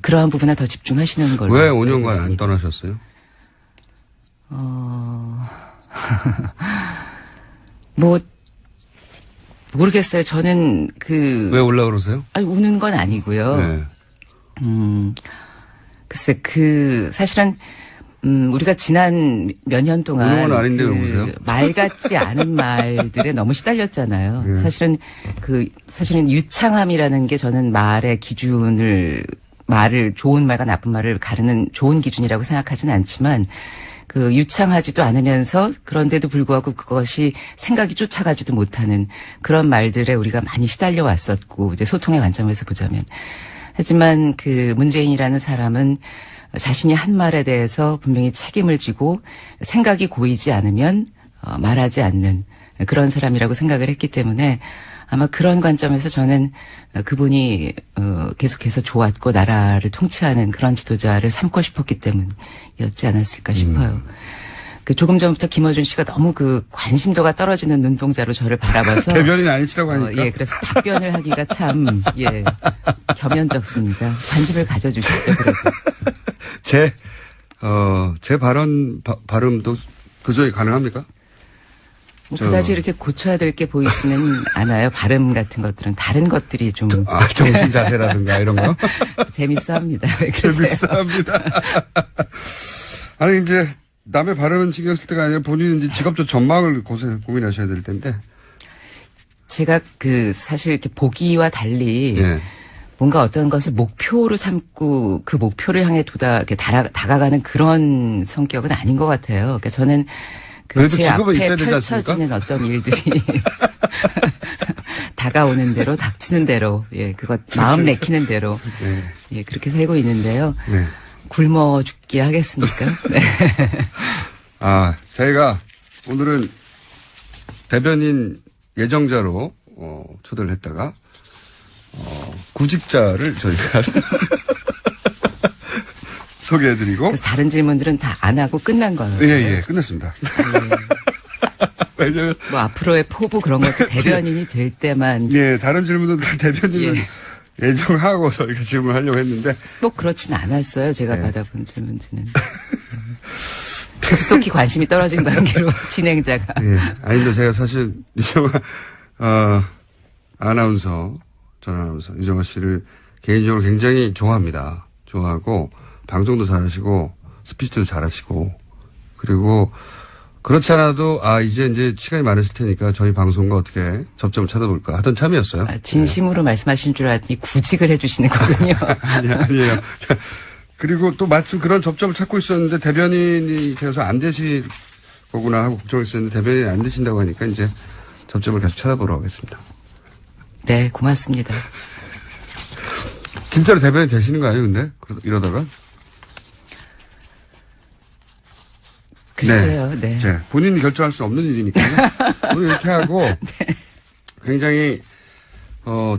Speaker 4: 그러한 부분에 더 집중하시는 걸로.
Speaker 1: 왜 5년간 안 떠나셨어요?
Speaker 4: 뭐 모르겠어요. 저는
Speaker 1: 왜 올라 그러세요?
Speaker 4: 아니, 우는 건 아니고요.
Speaker 1: 네.
Speaker 4: 글쎄, 사실은, 우리가 지난 몇 년 동안.
Speaker 1: 우는 건 아닌데 왜 우세요?
Speaker 4: 말 같지 않은 말들에 너무 시달렸잖아요.
Speaker 1: 네.
Speaker 4: 사실은 유창함이라는 게 저는 말의 말을, 좋은 말과 나쁜 말을 가르는 좋은 기준이라고 생각하지는 않지만, 유창하지도 않으면서 그런데도 불구하고 그것이 생각이 쫓아가지도 못하는 그런 말들에 우리가 많이 시달려 왔었고, 이제 소통의 관점에서 보자면. 하지만 문재인이라는 사람은 자신이 한 말에 대해서 분명히 책임을 지고 생각이 고이지 않으면 말하지 않는 그런 사람이라고 생각을 했기 때문에 아마 그런 관점에서 저는 그분이 계속해서 좋았고 나라를 통치하는 그런 지도자를 삼고 싶었기 때문이었지 않았을까 싶어요. 조금 전부터 김어준 씨가 너무 관심도가 떨어지는 눈동자로 저를 바라봐서
Speaker 1: 대변인 아니시라고 하니까.
Speaker 4: 예, 그래서 답변을 하기가 참 겸연쩍습니다. 관심을 가져주시죠. 그래도.
Speaker 1: 제 발음도 그저에 가능합니까?
Speaker 4: 그다지 이렇게 고쳐야 될 게 보이지는 않아요. 발음 같은 것들은 다른 것들이 좀
Speaker 1: 정신 자세라든가 이런 거.
Speaker 4: 재밌어 합니다.
Speaker 1: 재밌어 합니다. 아니, 이제 남의 발음은 신경 쓸 때가 아니라 본인은 이제 직업적 전망을 고민하셔야 될 텐데.
Speaker 4: 제가 사실 이렇게 보기와 달리
Speaker 1: 예.
Speaker 4: 뭔가 어떤 것을 목표로 삼고 그 목표를 향해 다가가는 그런 성격은 아닌 것 같아요. 그러니까 저는
Speaker 1: 그래도
Speaker 4: 제
Speaker 1: 직업은
Speaker 4: 앞에
Speaker 1: 있어야 되지 않습니까?
Speaker 4: 펼쳐지는 어떤 일들이 다가오는 대로 닥치는 대로 마음 내키는 대로
Speaker 1: 네.
Speaker 4: 그렇게 살고 있는데요.
Speaker 1: 네.
Speaker 4: 굶어 죽게 하겠습니까? 네.
Speaker 1: 저희가 오늘은 대변인 예정자로 초대를 했다가 구직자를 저희가 소개해드리고.
Speaker 4: 그래서 다른 질문들은 다 안 하고 끝난 거예요.
Speaker 1: 예, 끝났습니다. 왜냐면
Speaker 4: 앞으로의 포부 그런 것도 대변인이 될 때만.
Speaker 1: 예, 다른 질문은 다 대변인을 예정하고 저희가 질문하려고 했는데.
Speaker 4: 꼭 그렇진 않았어요. 제가 받아본 질문지는. 급속히 관심이 떨어진 관계로 진행자가.
Speaker 1: 예, 아닌데 제가 사실 유정아 전 아나운서 유정아 씨를 개인적으로 굉장히 좋아합니다. 좋아하고 방송도 잘하시고 스피치도 잘하시고 그리고 그렇지 않아도 이제 시간이 많으실 테니까 저희 방송과 어떻게 접점을 찾아볼까 하던 참이었어요.
Speaker 4: 진심으로 말씀하신 줄 알았더니 구직을 해주시는 거군요.
Speaker 1: 아니에요. 그리고 또 마침 그런 접점을 찾고 있었는데 대변인이 되어서 안 되실 거구나 하고 걱정했었는데 대변인이 안 되신다고 하니까 이제 접점을 계속 찾아보러 가겠습니다.
Speaker 4: 네, 고맙습니다.
Speaker 1: 진짜로 대변인 되시는 거 아니에요, 근데? 이러다가?
Speaker 4: 글쎄요, 네.
Speaker 1: 본인이 결정할 수 없는 일이니까요. 오늘 이렇게 하고 굉장히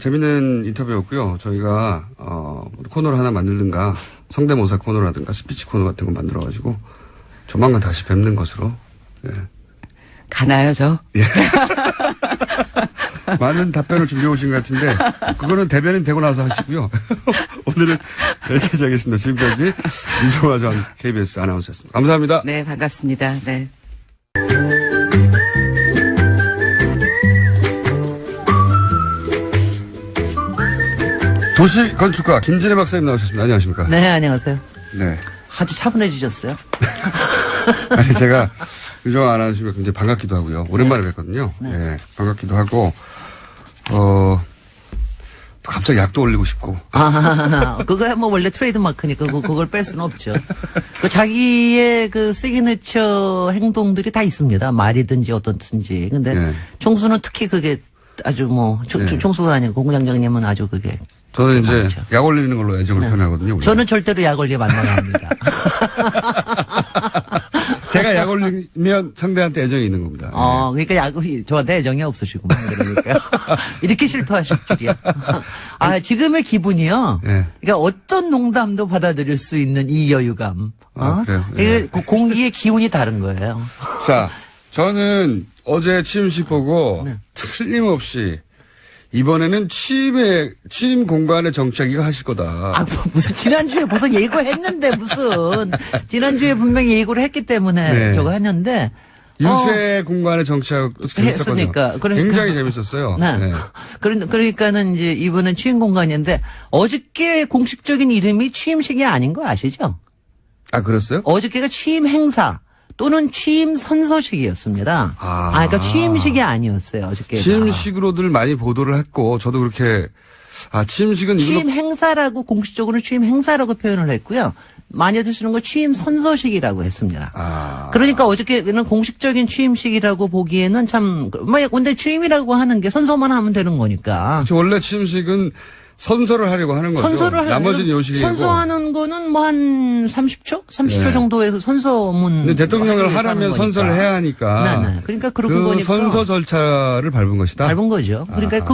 Speaker 1: 재밌는 인터뷰였고요. 저희가 코너를 하나 만들든가 성대모사 코너라든가 스피치 코너 같은 거 만들어가지고 조만간 다시 뵙는 것으로. 예.
Speaker 4: 가나요, 저?
Speaker 1: 예. 많은 답변을 준비해 오신 것 같은데 그거는 대변인 되고 나서 하시고요. 오늘은 여기까지 하겠습니다. 지금까지 유정아 전 KBS 아나운서였습니다. 감사합니다.
Speaker 4: 네, 반갑습니다. 네.
Speaker 1: 도시건축가 김진애 박사님 나오셨습니다. 안녕하십니까?
Speaker 5: 네, 안녕하세요.
Speaker 1: 네.
Speaker 5: 아주 차분해지셨어요.
Speaker 1: 아니, 제가 유정아 아나운서가 굉장히 반갑기도 하고요. 오랜만에 뵀거든요. 네. 반갑기도 하고, 갑자기 약도 올리고 싶고.
Speaker 5: 그거야 뭐 원래 트레이드 마크니까 그걸 뺄 수는 없죠. 자기의 시그니처 행동들이 다 있습니다. 말이든지 어떻든지. 근데 총수는 특히 그게 아주 총수가 아니고 공장장님은 아주 그게.
Speaker 1: 저는 이제
Speaker 5: 많죠.
Speaker 1: 약 올리는 걸로 애정을 표현하거든요. 우리가.
Speaker 5: 저는 절대로 약 올리게 만나갑니다.
Speaker 1: 제가 약 올리면 상대한테 애정이 있는 겁니다.
Speaker 5: 그러니까 저한테 애정이 없으시구만. 그러니까. 이렇게 실토하실 줄이야. 지금의 기분이요.
Speaker 1: 네.
Speaker 5: 그러니까 어떤 농담도 받아들일 수 있는 이 여유감.
Speaker 1: 그래요?
Speaker 5: 이게 공기의 기운이 다른 거예요.
Speaker 1: 자, 저는 어제 취임식 보고 틀림없이 이번에는 취임 공간의 정책 이거 하실 거다.
Speaker 5: 무슨 지난주에 벌써 예고했는데 지난주에 분명히 예고를 했기 때문에 저거 했는데
Speaker 1: 유세 공간의 정치학도 재밌었거든요.
Speaker 5: 했으니까. 그러니까.
Speaker 1: 굉장히 재밌었어요.
Speaker 5: 네.
Speaker 1: 네.
Speaker 5: 그러니까는 이제 이분은 취임 공간인데 어저께 공식적인 이름이 취임식이 아닌 거 아시죠?
Speaker 1: 아, 그랬어요?
Speaker 5: 어저께가 취임 행사 또는 취임 선서식이었습니다.
Speaker 1: 아.
Speaker 5: 그러니까 취임식이 아니었어요. 어저께가.
Speaker 1: 취임식으로들 많이 보도를 했고, 저도 그렇게, 취임식은 이걸로.
Speaker 5: 취임 행사라고 공식적으로는 취임 행사라고 표현을 했고요. 많이들 쓰는 거 취임 선서식이라고 했습니다. 그러니까 어저께는 공식적인 취임식이라고 보기에는 참, 근데 취임이라고 하는 게 선서만 하면 되는 거니까.
Speaker 1: 원래 취임식은 선서를 하려고 하는 거죠.
Speaker 5: 선서를
Speaker 1: 나머지는 요식이고.
Speaker 5: 선서하는 거는 뭐 한 30초? 30초
Speaker 1: 네.
Speaker 5: 정도에서 선서문.
Speaker 1: 근데 대통령을 하려면 선서를 해야 하니까.
Speaker 5: 네네. 그러니까 그런
Speaker 1: 그
Speaker 5: 거니까.
Speaker 1: 선서 절차를 밟은 것이다.
Speaker 5: 밟은 거죠. 그러니까
Speaker 1: 아하.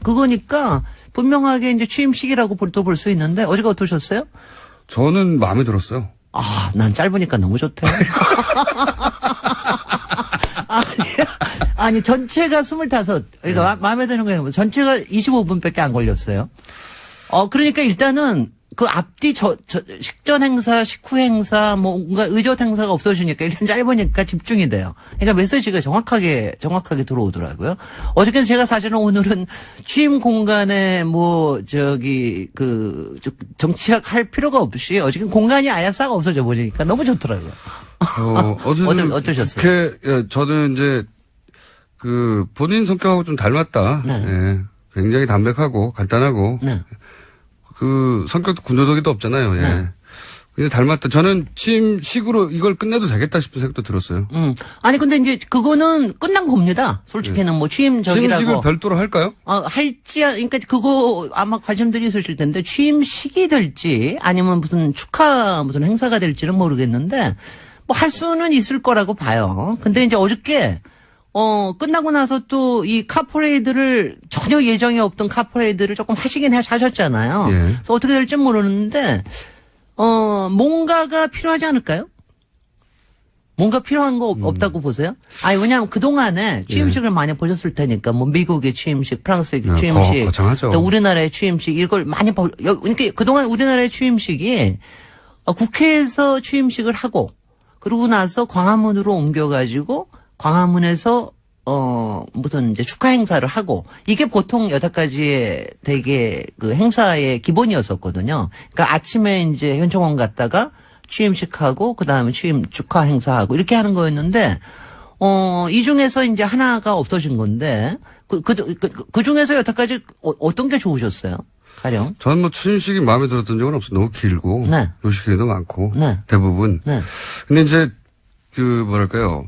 Speaker 5: 그거니까 분명하게 이제 취임식이라고 또 볼 수 있는데 어제가 어떠셨어요?
Speaker 1: 저는 마음에 들었어요.
Speaker 5: 난 짧으니까 너무 좋대. 아니, 전체가 25. 그러니까 마음에 드는 거예요. 전체가 25분밖에 안 걸렸어요. 그러니까 일단은 그 앞뒤 식전 행사, 식후 행사, 뭔가 의젓 행사가 없어지니까 일단 짧으니까 집중이 돼요. 그러니까 메시지가 정확하게 들어오더라고요. 어저께 제가 사실은 오늘은 취임 공간에 정치학 할 필요가 없이 어저께 공간이 아예 싹 없어져 버리니까 너무 좋더라고요. 어떠셨어요?
Speaker 1: 저는 이제 본인 성격하고 좀 닮았다.
Speaker 5: 네.
Speaker 1: 예. 굉장히 담백하고 간단하고.
Speaker 5: 네.
Speaker 1: 성격도 군더더기도 없잖아요. 예.
Speaker 5: 네.
Speaker 1: 근데 닮았다. 저는 취임식으로 이걸 끝내도 되겠다 싶은 생각도 들었어요.
Speaker 5: 아니, 근데 이제 그거는 끝난 겁니다. 솔직히는 취임적이라고.
Speaker 1: 취임식을 별도로 할까요?
Speaker 5: 그러니까 그거 아마 관심들이 있으실 텐데 취임식이 될지 아니면 무슨 행사가 될지는 모르겠는데 할 수는 있을 거라고 봐요. 근데 이제 어저께 끝나고 나서 또 이 카퍼레이드를 전혀 예정이 없던 카퍼레이드를 조금 하셨잖아요.
Speaker 1: 예.
Speaker 5: 그래서 어떻게 될지 모르는데, 뭔가가 필요하지 않을까요? 뭔가 필요한 거 없다고 보세요? 왜냐하면 그동안에 취임식을 많이 보셨을 테니까, 미국의 취임식, 프랑스의 취임식,
Speaker 1: 거창하죠.
Speaker 5: 또 우리나라의 취임식, 이걸 많이 그러니까 그동안 우리나라의 취임식이 국회에서 취임식을 하고, 그러고 나서 광화문으로 옮겨가지고, 광화문에서 무슨 이제 축하 행사를 하고 이게 보통 여태까지의 되게 그 행사의 기본이었었거든요. 그러니까 아침에 이제 현충원 갔다가 취임식하고 그다음에 취임 축하 행사하고 이렇게 하는 거였는데 이 중에서 이제 하나가 없어진 건데 그 중에서 여태까지 어떤 게 좋으셨어요? 가령
Speaker 1: 저는 취임식이 마음에 들었던 적은 없어요. 너무 길고
Speaker 5: 네.
Speaker 1: 요식회도 많고
Speaker 5: 네.
Speaker 1: 대부분.
Speaker 5: 네.
Speaker 1: 근데 이제 뭐랄까요?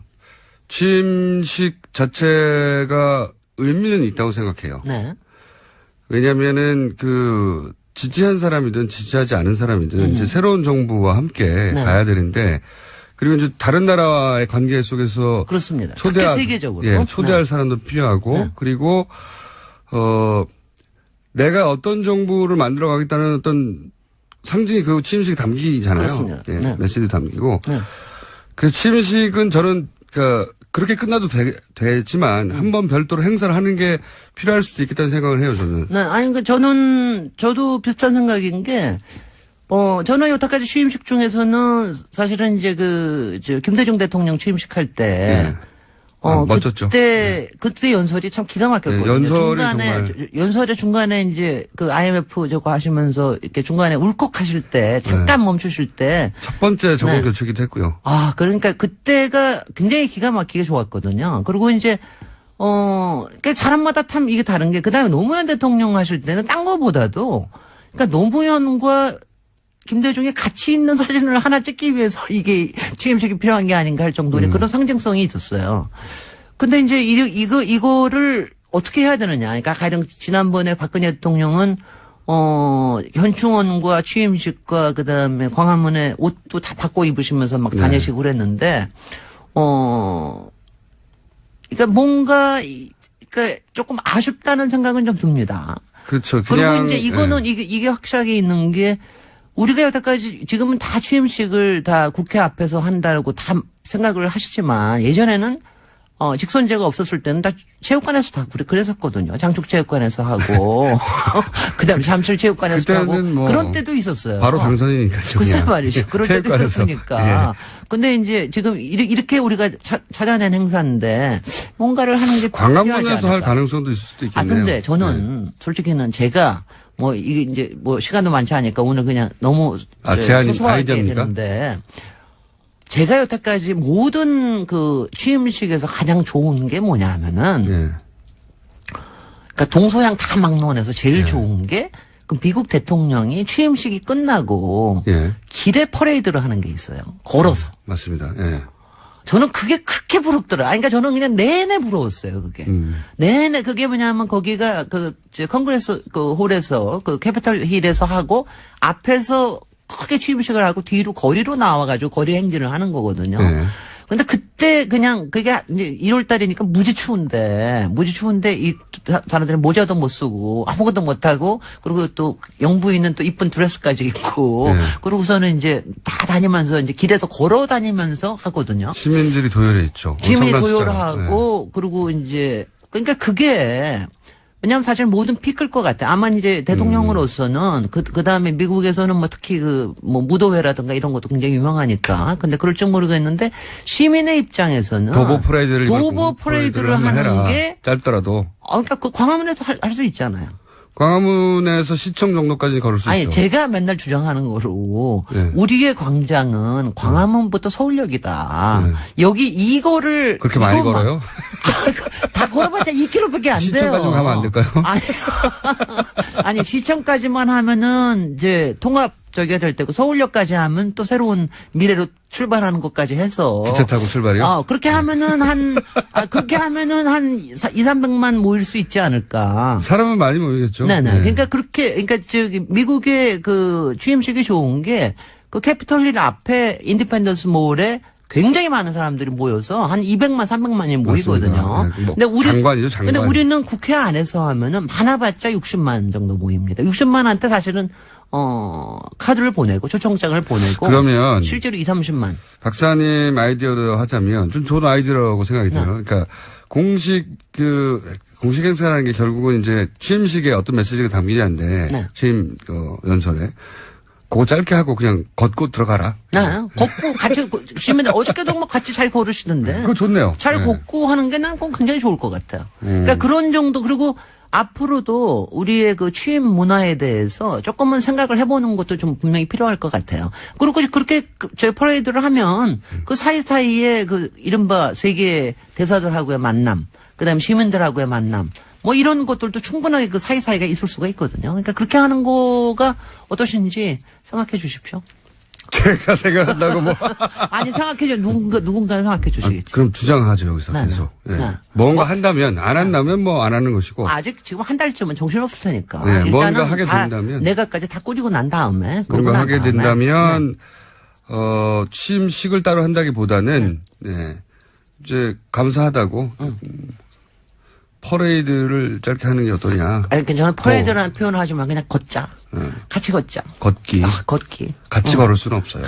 Speaker 1: 취임식 자체가 의미는 있다고 생각해요.
Speaker 5: 네.
Speaker 1: 왜냐면은 지지한 사람이든 지지하지 않은 사람이든 이제 새로운 정부와 함께
Speaker 5: 네.
Speaker 1: 가야 되는데 그리고 이제 다른 나라와의 관계 속에서
Speaker 5: 그렇습니다. 특히 세계적으로.
Speaker 1: 초대할
Speaker 5: 네.
Speaker 1: 사람도 필요하고
Speaker 5: 네.
Speaker 1: 그리고 내가 어떤 정부를 만들어 가겠다는 어떤 상징이 그 취임식에 담기잖아요.
Speaker 5: 그렇습니다.
Speaker 1: 예,
Speaker 5: 네.
Speaker 1: 메시지 담기고
Speaker 5: 네.
Speaker 1: 그 취임식은 저는 그렇게 끝나도 되지만 한번 별도로 행사를 하는 게 필요할 수도 있겠다는 생각을 해요, 저는.
Speaker 5: 네, 저도 비슷한 생각인 게, 저는 여태까지 취임식 중에서는 사실은 이제 김대중 대통령 취임식 할 때,
Speaker 1: 멋졌죠.
Speaker 5: 그때 연설이 참 기가 막혔거든요.
Speaker 1: 네,
Speaker 5: 연설의 중간에 이제 IMF 저거 하시면서 이렇게 중간에 울컥하실 때, 잠깐 멈추실 때.
Speaker 1: 첫 번째 정권 교체기도 했고요.
Speaker 5: 그러니까 그때가 굉장히 기가 막히게 좋았거든요. 그리고 이제, 그러니까 사람마다 참 이게 다른 게, 그 다음에 노무현 대통령 하실 때는 딴 거보다도, 그러니까 노무현과 김대중이 같이 있는 사진을 하나 찍기 위해서 이게 취임식이 필요한 게 아닌가 할 정도의 그런 상징성이 있었어요. 근데 이제 이거를 어떻게 해야 되느냐. 그러니까 가령 지난번에 박근혜 대통령은 현충원과 취임식과 그다음에 광화문에 옷도 다 바꿔 입으시면서 막 다니시고 그랬는데 그러니까 뭔가 그러니까 조금 아쉽다는 생각은 좀 듭니다.
Speaker 1: 그렇죠.
Speaker 5: 그리고 이제 이거는 이게 확실하게 있는 게 우리가 여태까지 지금은 다 취임식을 다 국회 앞에서 한다고 다 생각을 하시지만 예전에는 직선제가 없었을 때는 다 체육관에서 다 그랬었거든요. 장축체육관에서 하고, 그 다음에 잠실체육관에서 하고,
Speaker 1: 뭐
Speaker 5: 그런 때도 있었어요.
Speaker 1: 바로 당선이니까.
Speaker 5: 글쎄 말이죠. 그럴 때도 있었으니까. 근데 이제 지금 이렇게 우리가 찾아낸 행사인데, 뭔가를 하는 게
Speaker 1: 광화문에서 할 가능성도 있을 수도 있겠네요.
Speaker 5: 근데 저는 솔직히는 제가 이게 이제 시간도 많지 않으니까 오늘 그냥 너무
Speaker 1: 제안이
Speaker 5: 소소하게
Speaker 1: 아이디어입니까?
Speaker 5: 되는데 제가 여태까지 모든 그 취임식에서 가장 좋은 게 뭐냐면은 그러니까 동서양 다 막론해서 제일 좋은 게 그 미국 대통령이 취임식이 끝나고 길에 퍼레이드를 하는 게 있어요. 걸어서.
Speaker 1: 맞습니다.
Speaker 5: 저는 그게 그렇게 부럽더라. 그러니까 저는 그냥 내내 부러웠어요, 그게. 내내 그게 뭐냐면 거기가 컨그레스 홀에서 캐피털 힐에서 하고 앞에서 크게 취임식을 하고 뒤로 거리로 나와가지고 거리 행진을 하는 거거든요. 근데 그때 그냥 그게 이제 1월 달이니까 무지 추운데 이 사람들은 모자도 못 쓰고 아무것도 못 하고 그리고 또 영부에 있는 또 이쁜 드레스까지 입고 그러고서는 이제 다 다니면서 이제 길에서 걸어 다니면서 하거든요.
Speaker 1: 시민들이 도열해 있죠.
Speaker 5: 시민이 도열하고 그리고 이제 그러니까 그게 왜냐하면 사실 모든 피 끌 것 같아. 아마 이제 대통령으로서는 그 다음에 미국에서는 특히 무도회라든가 이런 것도 굉장히 유명하니까. 근데 그럴지 모르겠는데 시민의 입장에서는
Speaker 1: 도보
Speaker 5: 프레이드를 하는 게
Speaker 1: 짧더라도.
Speaker 5: 그러니까 그 광화문에서 할 수 있잖아요.
Speaker 1: 광화문에서 시청 정도까지 걸을 수 있죠.
Speaker 5: 제가 맨날 주장하는 거로 우리의 광장은 광화문부터 서울역이다. 여기 이거를
Speaker 1: 그렇게 많이 걸어요?
Speaker 5: 다 걸어봤자 2km밖에 안 돼요.
Speaker 1: 시청까지만 가면 안 될까요?
Speaker 5: 아니 시청까지만 하면은 이제 통합 될 때고 서울역까지 하면 또 새로운 미래로 출발하는 것까지 해서
Speaker 1: 기차 타고 출발이요?
Speaker 5: 그렇게 하면은 한 200~300만 모일 수 있지 않을까.
Speaker 1: 사람은 많이 모이겠죠.
Speaker 5: 네네. 그러니까 미국의 그 취임식이 좋은 게 그 캐피털 힐 앞에 인디펜던스 몰에 굉장히 많은 사람들이 모여서 한 200~300만이 모이거든요.
Speaker 1: 장관이죠, 장관.
Speaker 5: 근데 우리는 국회 안에서 하면은 많아봤자 60만 정도 모입니다. 60만한테 사실은 카드를 보내고 초청장을 보내고
Speaker 1: 그러면
Speaker 5: 실제로 2~30만.
Speaker 1: 박사님 아이디어로 하자면 좀 좋은 아이디어라고 생각이 들어요. 그러니까 공식 행사라는 게 결국은 이제 취임식에 어떤 메시지가 담기냐인데 취임 연설에 그거 짧게 하고 그냥 걷고 들어가라.
Speaker 5: 걷고 같이 시민들 어저께도 같이 잘 걸으시던데.
Speaker 1: 그거 좋네요.
Speaker 5: 잘 걷고 하는 게 난 굉장히 좋을 것 같아요. 그러니까 그런 정도. 그리고 앞으로도 우리의 그 취임 문화에 대해서 조금은 생각을 해보는 것도 좀 분명히 필요할 것 같아요. 그리고 그렇게 퍼레이드를 하면 그 사이사이에 그 이른바 세계 대사들하고의 만남, 그다음에 시민들하고의 만남, 이런 것들도 충분하게 그 사이사이가 있을 수가 있거든요. 그러니까 그렇게 하는 거가 어떠신지 생각해 주십시오.
Speaker 1: 제가 생각한다고
Speaker 5: 아니, 생각해 누군가 생각해 주시겠죠.
Speaker 1: 그럼 주장하죠, 여기서 계속. 뭔가 한다면, 안 한다면 안 하는 것이고.
Speaker 5: 아직 지금 한 달쯤은 정신없을 테니까.
Speaker 1: 뭔가 하게 된다면.
Speaker 5: 내가까지 다 꾸리고 난 다음에.
Speaker 1: 뭔가 하게 된다면, 취임식을 따로 한다기보다는, 이제 감사하다고, 퍼레이드를 짧게 하는 게 어떠냐.
Speaker 5: 저는 퍼레이드라는 표현을 하지만 그냥 걷자. 같이 걷자.
Speaker 1: 걷기.
Speaker 5: 걷기.
Speaker 1: 같이 걸을 수는 없어요.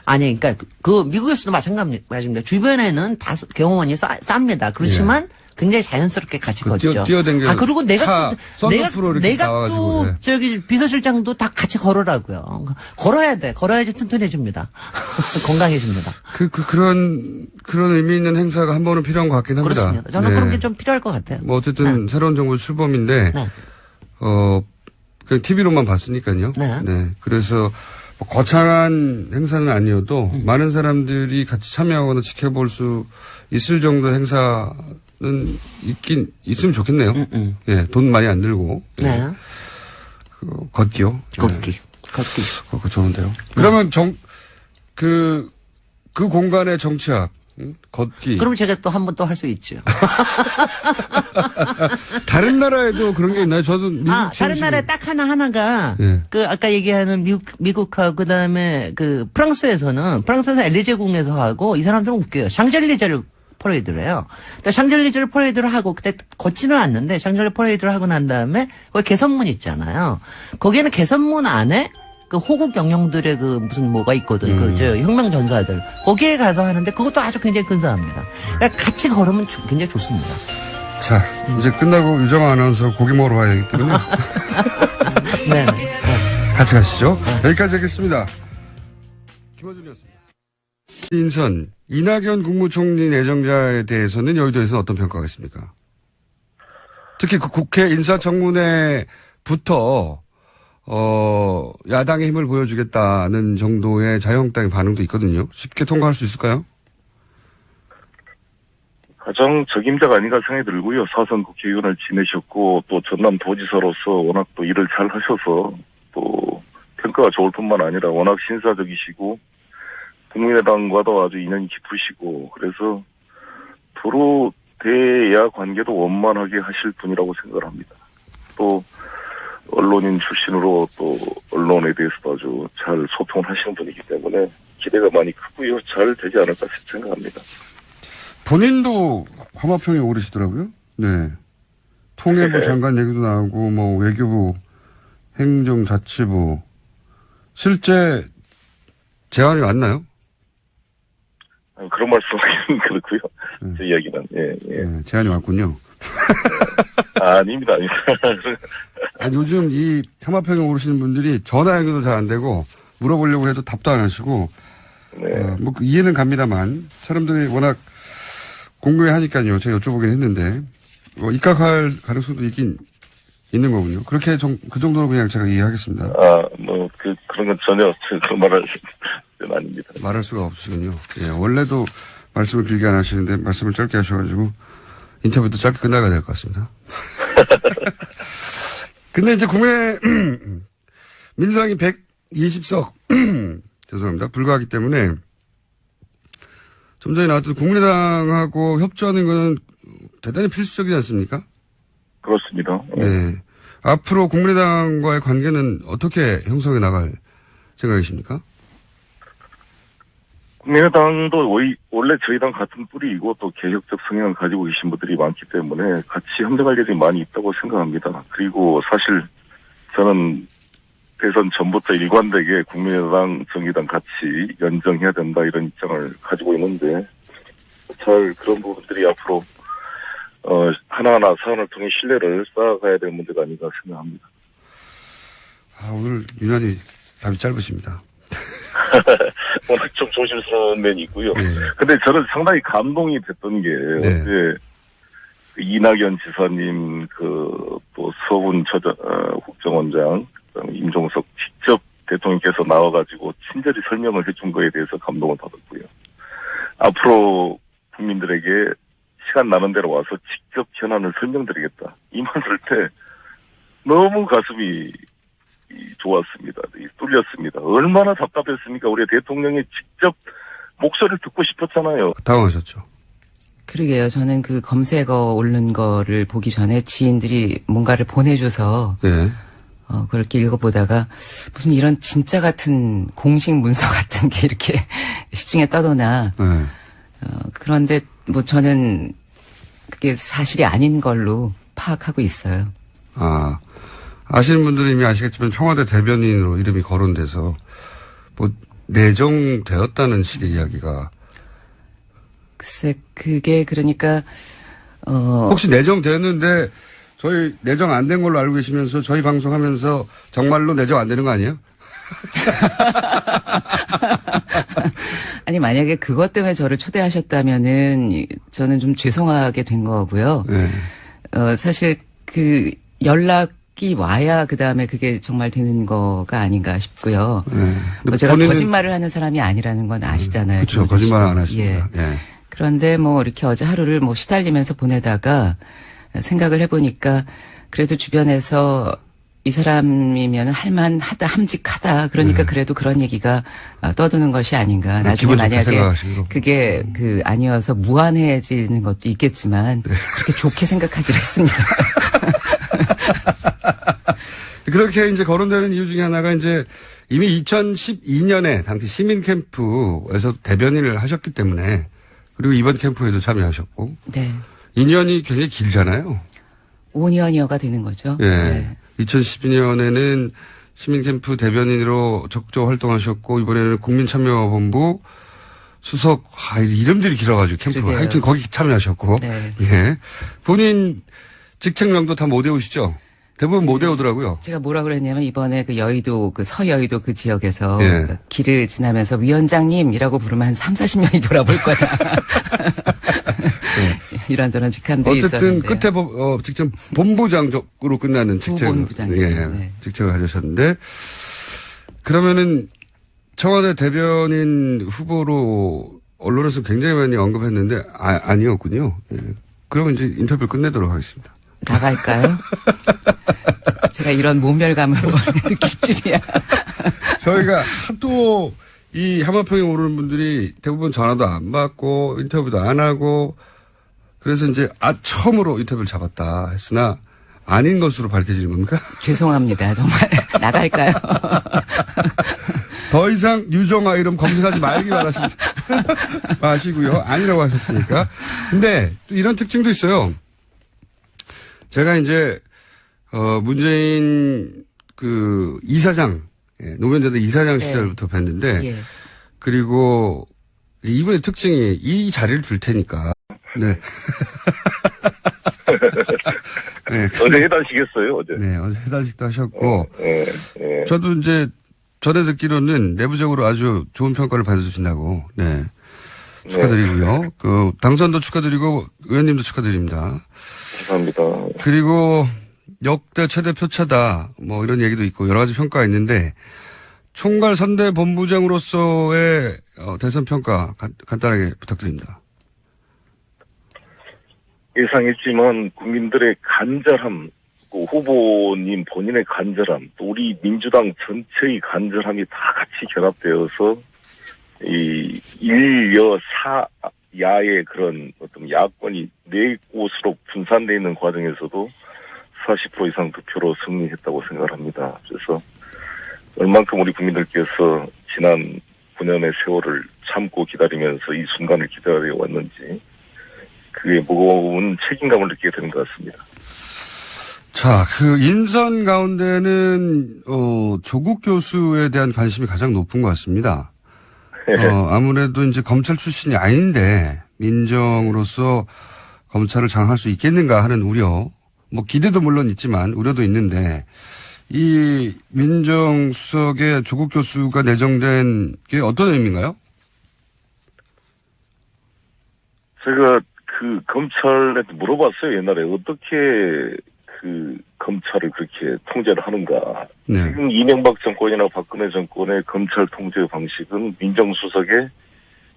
Speaker 5: 아니. 그러니까 그 미국에서도 마찬가지입니다. 주변에는 다 경호원이 쌉니다. 그렇지만 굉장히 자연스럽게 같이 걷죠.
Speaker 1: 뛰어댕겨.
Speaker 5: 그리고 내가 또
Speaker 1: 네.
Speaker 5: 저기 비서실장도 다 같이 걸으라고요. 걸어야 돼. 걸어야지 튼튼해집니다. 건강해집니다.
Speaker 1: 그런 의미 있는 행사가 한 번은 필요한 것 같긴 합니다.
Speaker 5: 그렇습니다. 저는 그런 게 좀 필요할 것 같아요.
Speaker 1: 어쨌든 새로운 정부 출범인데 그냥 TV로만 봤으니까요. 그래서 거창한 행사는 아니어도 많은 사람들이 같이 참여하거나 지켜볼 수 있을 정도 행사는 있으면 좋겠네요. 돈 많이 안 들고. 걷기요.
Speaker 5: 걷기.
Speaker 1: 그거 좋은데요. 그러면 그 공간의 정치학, 걷기.
Speaker 5: 그럼 제가 또 한 번 또 할 수 있죠.
Speaker 1: 다른 나라에도 그런 게 있나요? 저도 미국
Speaker 5: 다른 나라에 딱 하나가 그 아까 얘기하는 미국하고 그다음에 그 프랑스에서 엘리제궁에서 하고 이 사람 좀 웃겨요. 샹젤리제를 퍼레이드를 해요. 그러니까 샹젤리제를 퍼레이드를 하고 그때 걷지는 않는데 샹젤리 퍼레이드를 하고 난 다음에 거기 개선문 있잖아요. 거기에는 개선문 안에 그 호국 영령들의 그 무슨 뭐가 있거든. 그 저 혁명 전사들. 거기에 가서 하는데 그것도 아주 굉장히 근사합니다. 그러니까 같이 걸으면 굉장히 좋습니다.
Speaker 1: 자, 이제 끝나고 유정아 아나운서 고기 먹으러 가야 되기 때문에
Speaker 5: 네.
Speaker 1: 같이 가시죠. 여기까지 하겠습니다. 김어준이었습니다. 인선, 이낙연 국무총리 내정자에 대해서는 여의도에서는 어떤 평가가 있습니까? 특히 그 국회 인사청문회부터 야당의 힘을 보여주겠다는 정도의 자유한국당의 반응도 있거든요. 쉽게 통과할 수 있을까요?
Speaker 2: 가장 적임자가 아닌가 생각이 들고요. 사선 국회의원을 지내셨고 또 전남도지사로서 워낙 또 일을 잘 하셔서 또 평가가 좋을 뿐만 아니라 워낙 신사적이시고 국민의당과도 아주 인연이 깊으시고 그래서 도로 대야 관계도 원만하게 하실 분이라고 생각을 합니다. 또 언론인 출신으로 또 언론에 대해서도 아주 잘 소통을 하시는 분이기 때문에 기대가 많이 크고요. 잘 되지 않을까 생각합니다.
Speaker 1: 본인도 화마평에 오르시더라고요. 네. 통일부 장관 얘기도 나오고, 뭐, 외교부, 행정자치부. 실제 제안이 왔나요?
Speaker 2: 그런 말씀하기는 그렇고요. 제 이야기는, 예.
Speaker 1: 네, 제안이 왔군요.
Speaker 2: 아닙니다.
Speaker 1: 아니, 요즘 이 화마평에 오르시는 분들이 전화 연결도 잘 안 되고, 물어보려고 해도 답도 안 하시고,
Speaker 2: 네.
Speaker 1: 뭐, 이해는 갑니다만, 사람들이 워낙 궁금해 하니까요. 제가 여쭤보긴 했는데, 입각할 가능성도 있긴 있는 거군요. 그렇게 그 정도로 그냥 제가 이해하겠습니다.
Speaker 2: 그런 건 전혀 그런 말할 건 아닙니다.
Speaker 1: 말할 수가 없으시군요. 예, 원래도 말씀을 길게 안 하시는데, 말씀을 짧게 하셔가지고, 인터뷰도 짧게 끝나가야 될 것 같습니다. 근데 이제 민주당이 120석, 죄송합니다. 불가하기 때문에, 좀 전에 나왔던 국민의당하고 협조하는 거는 대단히 필수적이지 않습니까?
Speaker 2: 그렇습니다.
Speaker 1: 네. 앞으로 국민의당과의 관계는 어떻게 형성해 나갈 생각이십니까?
Speaker 2: 국민의당도 원래 저희 당 같은 뿌리이고 또 개혁적 성향을 가지고 계신 분들이 많기 때문에 같이 협력할 일이 많이 있다고 생각합니다. 그리고 사실 저는 대선 전부터 일관되게 국민의당, 정의당 같이 연정해야 된다 이런 입장을 가지고 있는데 잘 그런 부분들이 앞으로 하나하나 사안을 통해 신뢰를 쌓아가야 될 문제가 아닌가 생각합니다.
Speaker 1: 오늘 유난히 답이 짧으십니다.
Speaker 2: 워낙 좀 조심스러운 면이 있고요.
Speaker 1: 네.
Speaker 2: 근데 저는 상당히 감동이 됐던 게
Speaker 1: 네.
Speaker 2: 어제 그 이낙연 지사님 또 서훈 국정원장 임종석 직접 대통령께서 나와가지고 친절히 설명을 해준 거에 대해서 감동을 받았고요. 앞으로 국민들에게 시간 나는 대로 와서 직접 현안을 설명드리겠다. 이 말 들 때 너무 가슴이 좋았습니다. 뚫렸습니다. 얼마나 답답했습니까? 우리 대통령이 직접 목소리를 듣고 싶었잖아요.
Speaker 1: 당황하셨죠?
Speaker 4: 그러게요. 저는 그 검색어 오른 거를 보기 전에 지인들이 뭔가를 보내줘서
Speaker 1: 네.
Speaker 4: 그렇게 읽어보다가 무슨 이런 진짜 같은 공식 문서 같은 게 이렇게 시중에 떠도나.
Speaker 1: 네.
Speaker 4: 그런데 뭐 저는 그게 사실이 아닌 걸로 파악하고 있어요.
Speaker 1: 아시는 분들은 이미 아시겠지만 청와대 대변인으로 이름이 거론돼서 뭐 내정되었다는 식의 이야기가.
Speaker 4: 글쎄 그게 그러니까
Speaker 1: 혹시 내정되었는데 저희 내정 안 된 걸로 알고 계시면서 저희 방송하면서 정말로 내정 안 되는 거 아니에요?
Speaker 4: 아니 만약에 그것 때문에 저를 초대하셨다면은 저는 좀 죄송하게 된 거고요.
Speaker 1: 네.
Speaker 4: 사실 그 연락이 와야 그 다음에 그게 정말 되는 거가 아닌가 싶고요.
Speaker 1: 네.
Speaker 4: 뭐 제가 거짓말을 하는 사람이 아니라는 건 아시잖아요.
Speaker 1: 그렇죠. 거짓말 안 하십니다.
Speaker 4: 예.
Speaker 1: 예.
Speaker 4: 그런데 뭐 이렇게 어제 하루를 뭐 시달리면서 보내다가 생각을 해보니까 그래도 주변에서 이 사람이면 할만하다, 함직하다. 그러니까 그래도 그런 얘기가 떠도는 것이 아닌가. 나중에 만약에 그게 아니어서 무한해지는 것도 있겠지만 그렇게 좋게 생각하기로 했습니다.
Speaker 1: 그렇게 이제 거론되는 이유 중에 하나가 이제 이미 2012년에 당시 시민 캠프에서 대변인을 하셨기 때문에 그리고 이번 캠프에도 참여하셨고.
Speaker 4: 네.
Speaker 1: 2년이 굉장히 길잖아요.
Speaker 4: 5년여가 되는 거죠.
Speaker 1: 예.
Speaker 4: 네.
Speaker 1: 2012년에는 시민캠프 대변인으로 적극적으로 활동하셨고 이번에는 국민참여본부 수석, 이름들이 길어가지고 캠프.
Speaker 4: 그러게요.
Speaker 1: 하여튼 거기 참여하셨고.
Speaker 4: 네.
Speaker 1: 예. 본인 직책명도 다 못 외우시죠? 대부분 못 외우더라고요.
Speaker 4: 제가 뭐라 그랬냐면 이번에 그 여의도 그 서여의도 그 지역에서
Speaker 1: 예.
Speaker 4: 그 길을 지나면서 위원장님이라고 부르면 한 30-40명이 돌아볼 거다. 이런저런 직함들이
Speaker 1: 어쨌든
Speaker 4: 있었는데요.
Speaker 1: 끝에 직접 본부장적으로 끝나는 직책.
Speaker 4: 부본부장이죠.
Speaker 1: 예.
Speaker 4: 네.
Speaker 1: 직책을 가지셨는데 그러면은 청와대 대변인 후보로 언론에서 굉장히 많이 언급했는데 아니었군요. 예. 그러면 이제 인터뷰를 끝내도록 하겠습니다.
Speaker 4: 나갈까요? 제가 이런 모멸감을 느낄 줄이야.
Speaker 1: 저희가 하도 이 하마평에 오르는 분들이 대부분 전화도 안 받고 인터뷰도 안 하고 그래서 이제 처음으로 인터뷰를 잡았다 했으나 아닌 것으로 밝혀지는 겁니까?
Speaker 4: 죄송합니다. 정말 나갈까요?
Speaker 1: 더 이상 유정아 이름 검색하지 말기 마시고요. 아니라고 하셨으니까. 근데 또 이런 특징도 있어요. 제가 이제 문재인 그 이사장, 노무현재단 이사장 시절부터 뵀는데
Speaker 4: 예.
Speaker 1: 그리고 이분의 특징이 이 자리를 줄 테니까. 네. 네.
Speaker 2: 어제 해단시겠어요, 어제.
Speaker 1: 네, 어제 해단식도 하셨고.
Speaker 2: 예.
Speaker 1: 저도 이제 전에 듣기로는 내부적으로 아주 좋은 평가를 받으신다고. 네. 축하드리고요. 그 당선도 축하드리고 의원님도 축하드립니다.
Speaker 2: 감사합니다.
Speaker 1: 그리고 역대 최대 표차다. 뭐 이런 얘기도 있고 여러 가지 평가가 있는데 총괄 선대 본부장으로서의 대선 평가 간단하게 부탁드립니다.
Speaker 2: 예상했지만 국민들의 간절함, 그 후보님 본인의 간절함, 또 우리 민주당 전체의 간절함이 다 같이 결합되어서 이 일여사야의 그런 어떤 야권이 네 곳으로 분산되어 있는 과정에서도 40% 이상 득표로 승리했다고 생각을 합니다. 그래서 얼만큼 우리 국민들께서 지난 9년의 세월을 참고 기다리면서 이 순간을 기다려 왔는지 그게 무거운 책임감을 느끼게 되는 것 같습니다.
Speaker 1: 자, 그 인선 가운데는 조국 교수에 대한 관심이 가장 높은 것 같습니다. 아무래도 이제 검찰 출신이 아닌데 민정으로서 검찰을 장악할 수 있겠는가 하는 우려, 뭐 기대도 물론 있지만 우려도 있는데 이 민정수석에 조국 교수가 내정된 게 어떤 의미인가요?
Speaker 2: 제가 그 검찰한테 물어봤어요. 옛날에 어떻게 그 검찰을 그렇게 통제를 하는가.
Speaker 1: 네.
Speaker 2: 지금 이명박 정권이나 박근혜 정권의 검찰 통제 방식은 민정수석의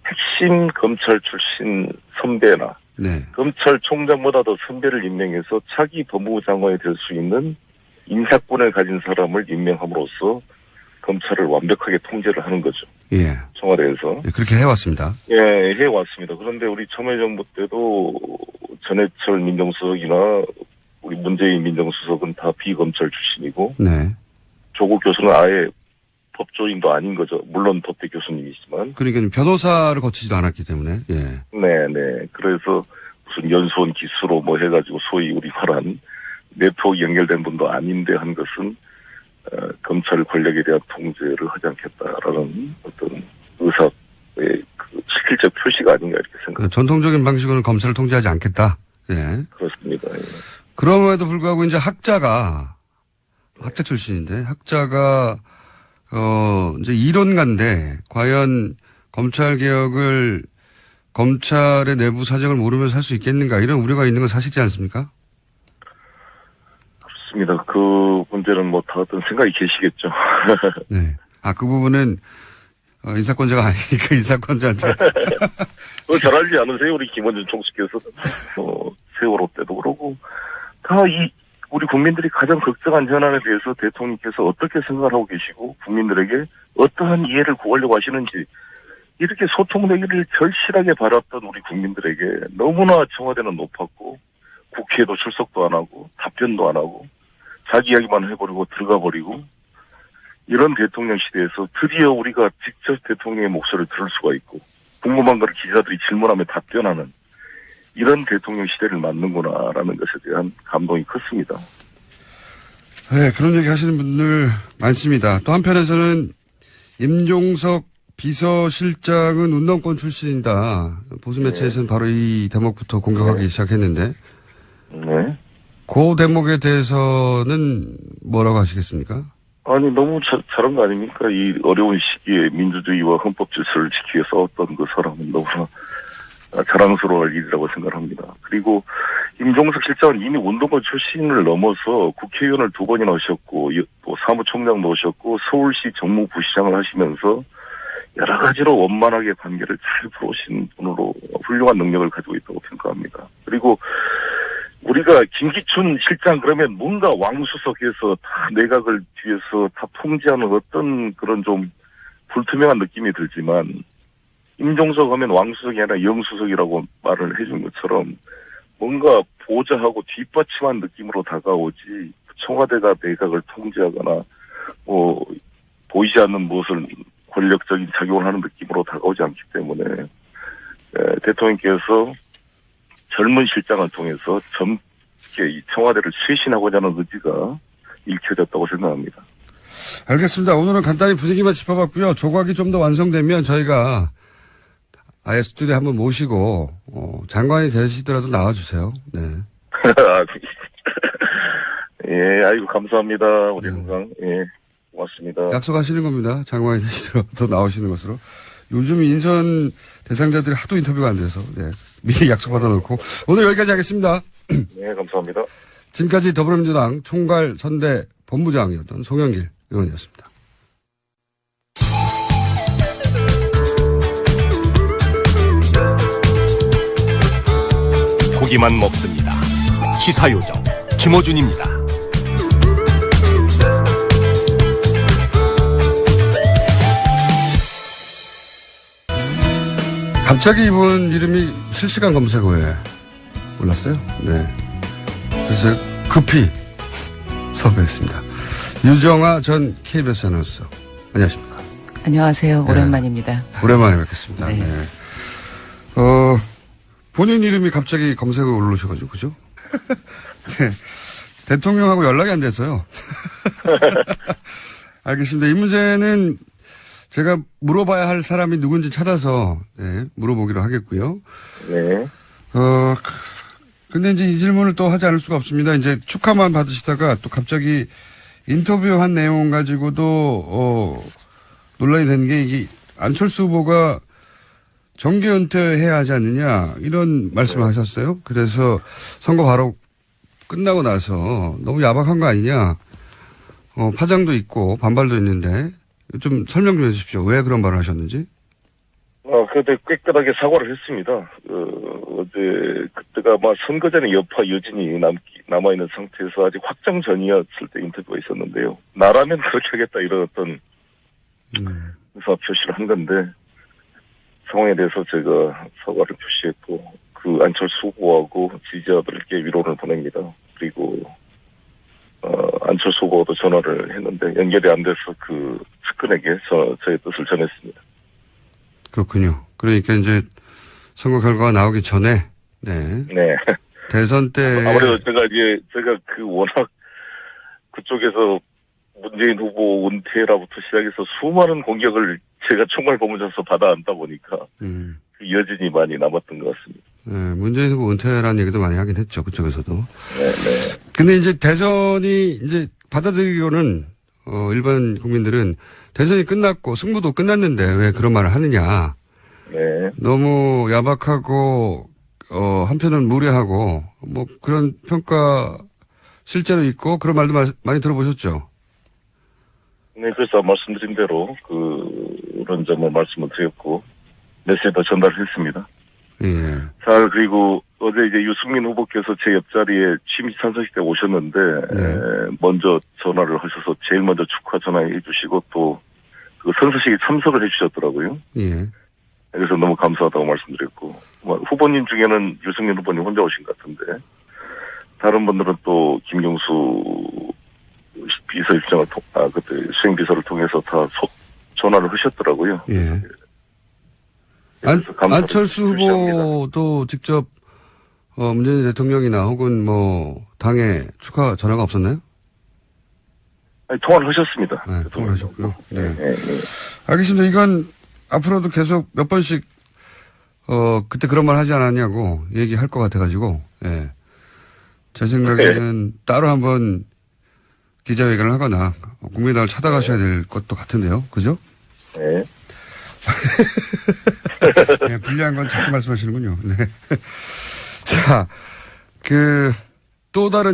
Speaker 2: 핵심 검찰 출신 선배나
Speaker 1: 네.
Speaker 2: 검찰총장보다 더 선배를 임명해서 차기 법무부 장관이 될 수 있는 인사권을 가진 사람을 임명함으로써 검찰을 완벽하게 통제를 하는 거죠.
Speaker 1: 예.
Speaker 2: 청와대에서.
Speaker 1: 예, 그렇게 해왔습니다.
Speaker 2: 예, 해왔습니다. 그런데 우리 참여정부 때도 전해철 민정수석이나 우리 문재인 민정수석은 다 비검찰 출신이고
Speaker 1: 네.
Speaker 2: 조국 교수는 아예 법조인도 아닌 거죠. 물론 법대 교수님이지만.
Speaker 1: 그러니까 변호사를 거치지도 않았기 때문에. 예.
Speaker 2: 네. 그래서 무슨 연수원 기수로 뭐 해가지고 소위 우리 말한 네트워크 연결된 분도 아닌데 한 것은 검찰 권력에 대한 통제를 하지 않겠다라는 어떤 의사의 그 실질적 표시가 아닌가 이렇게 생각합니다.
Speaker 1: 전통적인 방식으로는 검찰을 통제하지 않겠다. 예.
Speaker 2: 그렇습니다. 예.
Speaker 1: 그럼에도 불구하고 이제 학자 출신인데 학자가 이제 이론가인데 과연 검찰 개혁을 검찰의 내부 사정을 모르면서 할 수 있겠는가 이런 우려가 있는 건 사실이지 않습니까?
Speaker 2: 그렇습니다. 그 문제는 뭐 다들 생각이 계시겠죠.
Speaker 1: 네. 그 부분은 인사권자가 아니니까 인사권자한테.
Speaker 2: 그걸 잘 알지 않으세요? 우리 김원준 총수께서 세월호 때도 그러고 다 우리 국민들이 가장 걱정한 현안에 대해서 대통령께서 어떻게 생각을 하고 계시고 국민들에게 어떠한 이해를 구하려고 하시는지 이렇게 소통되기를 절실하게 바랐던 우리 국민들에게 너무나 청와대는 높았고 국회에도 출석도 안 하고 답변도 안 하고 자기 이야기만 해버리고 들어가 버리고 이런 대통령 시대에서 드디어 우리가 직접 대통령의 목소리를 들을 수가 있고 궁금한 걸 기자들이 질문하며 답변하는 이런 대통령 시대를 맞는구나라는 것에 대한 감동이 컸습니다.
Speaker 1: 네, 그런 얘기 하시는 분들 많습니다. 또 한편에서는 임종석 비서실장은 운동권 출신이다. 보수 매체에서는 바로 이 대목부터 공격하기 시작했는데.
Speaker 2: 네.
Speaker 1: 그 대목에 대해서는 뭐라고 하시겠습니까?
Speaker 2: 아니, 너무 잘한 거 아닙니까? 이 어려운 시기에 민주주의와 헌법 질서를 지키기 위해 싸웠던 그 사람은 너무나 자랑스러울 일이라고 생각합니다. 그리고 임종석 실장은 이미 운동권 출신을 넘어서 국회의원을 2번이나 하셨고, 또 사무총장도 하셨고, 서울시 정무부시장을 하시면서 여러 가지로 원만하게 관계를 잘 풀어오신 분으로 훌륭한 능력을 가지고 있다고 평가합니다. 그리고 우리가 김기춘 실장 그러면 뭔가 왕수석에서 다 내각을 뒤에서 다 통제하는 어떤 그런 좀 불투명한 느낌이 들지만, 임종석 하면 왕수석이 아니라 영수석이라고 말을 해준 것처럼 뭔가 보좌하고 뒷받침한 느낌으로 다가오지, 청와대가 내각을 통제하거나 보이지 않는 무엇을 권력적인 작용을 하는 느낌으로 다가오지 않기 때문에 대통령께서 젊은 실장을 통해서 젊게 이 청와대를 쇄신하고자 하는 의지가 읽혀졌다고 생각합니다.
Speaker 1: 알겠습니다. 오늘은 간단히 분위기만 짚어봤고요. 조각이 좀 더 완성되면 저희가 아예 스튜디오에 한번 모시고 장관이 되시더라도 나와주세요. 네.
Speaker 2: 예, 아이고 감사합니다. 우리 항상 고맙습니다.
Speaker 1: 약속하시는 겁니다. 장관이 되시더라도 나오시는 것으로. 요즘 인선 대상자들이 하도 인터뷰가 안 돼서 미리 약속 받아놓고 오늘 여기까지 하겠습니다.
Speaker 2: 네, 감사합니다.
Speaker 1: 지금까지 더불어민주당 총괄 선대 본부장이었던 송영길 의원이었습니다.
Speaker 3: 고기만 먹습니다. 시사요정 김어준입니다.
Speaker 1: 갑자기 이분 이름이 실시간 검색어에 올랐어요. 네. 그래서 급히 섭외했습니다. 유정아 전 KBS 아나운서. 안녕하십니까.
Speaker 4: 안녕하세요.
Speaker 1: 네.
Speaker 4: 오랜만입니다.
Speaker 1: 오랜만에 뵙겠습니다.
Speaker 4: 네.
Speaker 1: 네. 본인 이름이 갑자기 검색어에 오르셔가지고, 그죠? 네. 대통령하고 연락이 안 돼서요. 알겠습니다. 이 문제는 제가 물어봐야 할 사람이 누군지 찾아서, 물어보기로 하겠고요.
Speaker 2: 네.
Speaker 1: 근데 이제 이 질문을 또 하지 않을 수가 없습니다. 이제 축하만 받으시다가 또 갑자기 인터뷰한 내용 가지고도, 논란이 된 게 이게 안철수 후보가 정계 은퇴해야 하지 않느냐 이런 말씀을 하셨어요. 그래서 선거 바로 끝나고 나서 너무 야박한 거 아니냐. 파장도 있고 반발도 있는데 좀 설명 좀 해주십시오. 왜 그런 말을 하셨는지.
Speaker 2: 그때 깨끗하게 사과를 했습니다. 어제 그때가 선거 전에 여파 여진이 남아있는 상태에서 아직 확정 전이었을 때 인터뷰가 있었는데요. 나라면 그렇게 하겠다 이런 어떤 의사 표시를 한 건데 상황에 대해서 제가 사과를 표시했고 그 안철수 후보하고 지지자들께 위로를 보냅니다. 그리고 안철수 후보도 전화를 했는데 연결이 안 돼서 그 측근에게 저의 뜻을 전했습니다.
Speaker 1: 그렇군요. 그러니까 이제 선거 결과가 나오기 전에 네. 대선 때
Speaker 2: 아무래도 제가 워낙 그쪽에서 문재인 후보 은퇴라부터 시작해서 수많은 공격을 제가 총괄 고문장서 받아 안다 보니까 그 여진이 많이 남았던 것 같습니다.
Speaker 1: 네, 문재인 후보 은퇴라는 얘기도 많이 하긴 했죠. 그쪽에서도.
Speaker 2: 네.
Speaker 1: 근데 이제 대선이 이제 받아들이기로는 일반 국민들은 대선이 끝났고 승부도 끝났는데 왜 그런 말을 하느냐.
Speaker 2: 네.
Speaker 1: 너무 야박하고 한편은 무례하고 뭐 그런 평가 실제로 있고 그런 말도 많이 들어보셨죠.
Speaker 2: 네, 그래서 말씀드린 대로 그런 점을 말씀을 드렸고 메시지도 전달했습니다.
Speaker 1: 예.
Speaker 2: 자, 그리고 어제 이제 유승민 후보께서 제 옆자리에 취임 찬성식 때 오셨는데 먼저 전화를 하셔서 제일 먼저 축하 전화해 주시고 또 그 선서식에 참석을 해 주셨더라고요.
Speaker 1: 예.
Speaker 2: 그래서 너무 감사하다고 말씀드렸고 후보님 중에는 유승민 후보님 혼자 오신 것 같은데 다른 분들은 또 김경수 비서실장을 그때 수행비서를 통해서 다 전화를 하셨더라고요.
Speaker 1: 예. 안철수 후보도 직접 문재인 대통령이나 혹은 뭐 당에 축하 전화가 없었나요?
Speaker 2: 아니, 통화를 하셨습니다.
Speaker 1: 네, 통화하셨고요. 네.
Speaker 2: 네, 네.
Speaker 1: 알겠습니다. 이건 앞으로도 계속 몇 번씩 그때 그런 말 하지 않았냐고 얘기할 것 같아가지고, 예. 제 생각에는 따로 한번 기자회견을 하거나 국민당을 찾아가셔야 될 것도 같은데요. 그죠?
Speaker 2: 네.
Speaker 1: 네, 불리한 건 자꾸 말씀하시는군요. 네. 자, 또 다른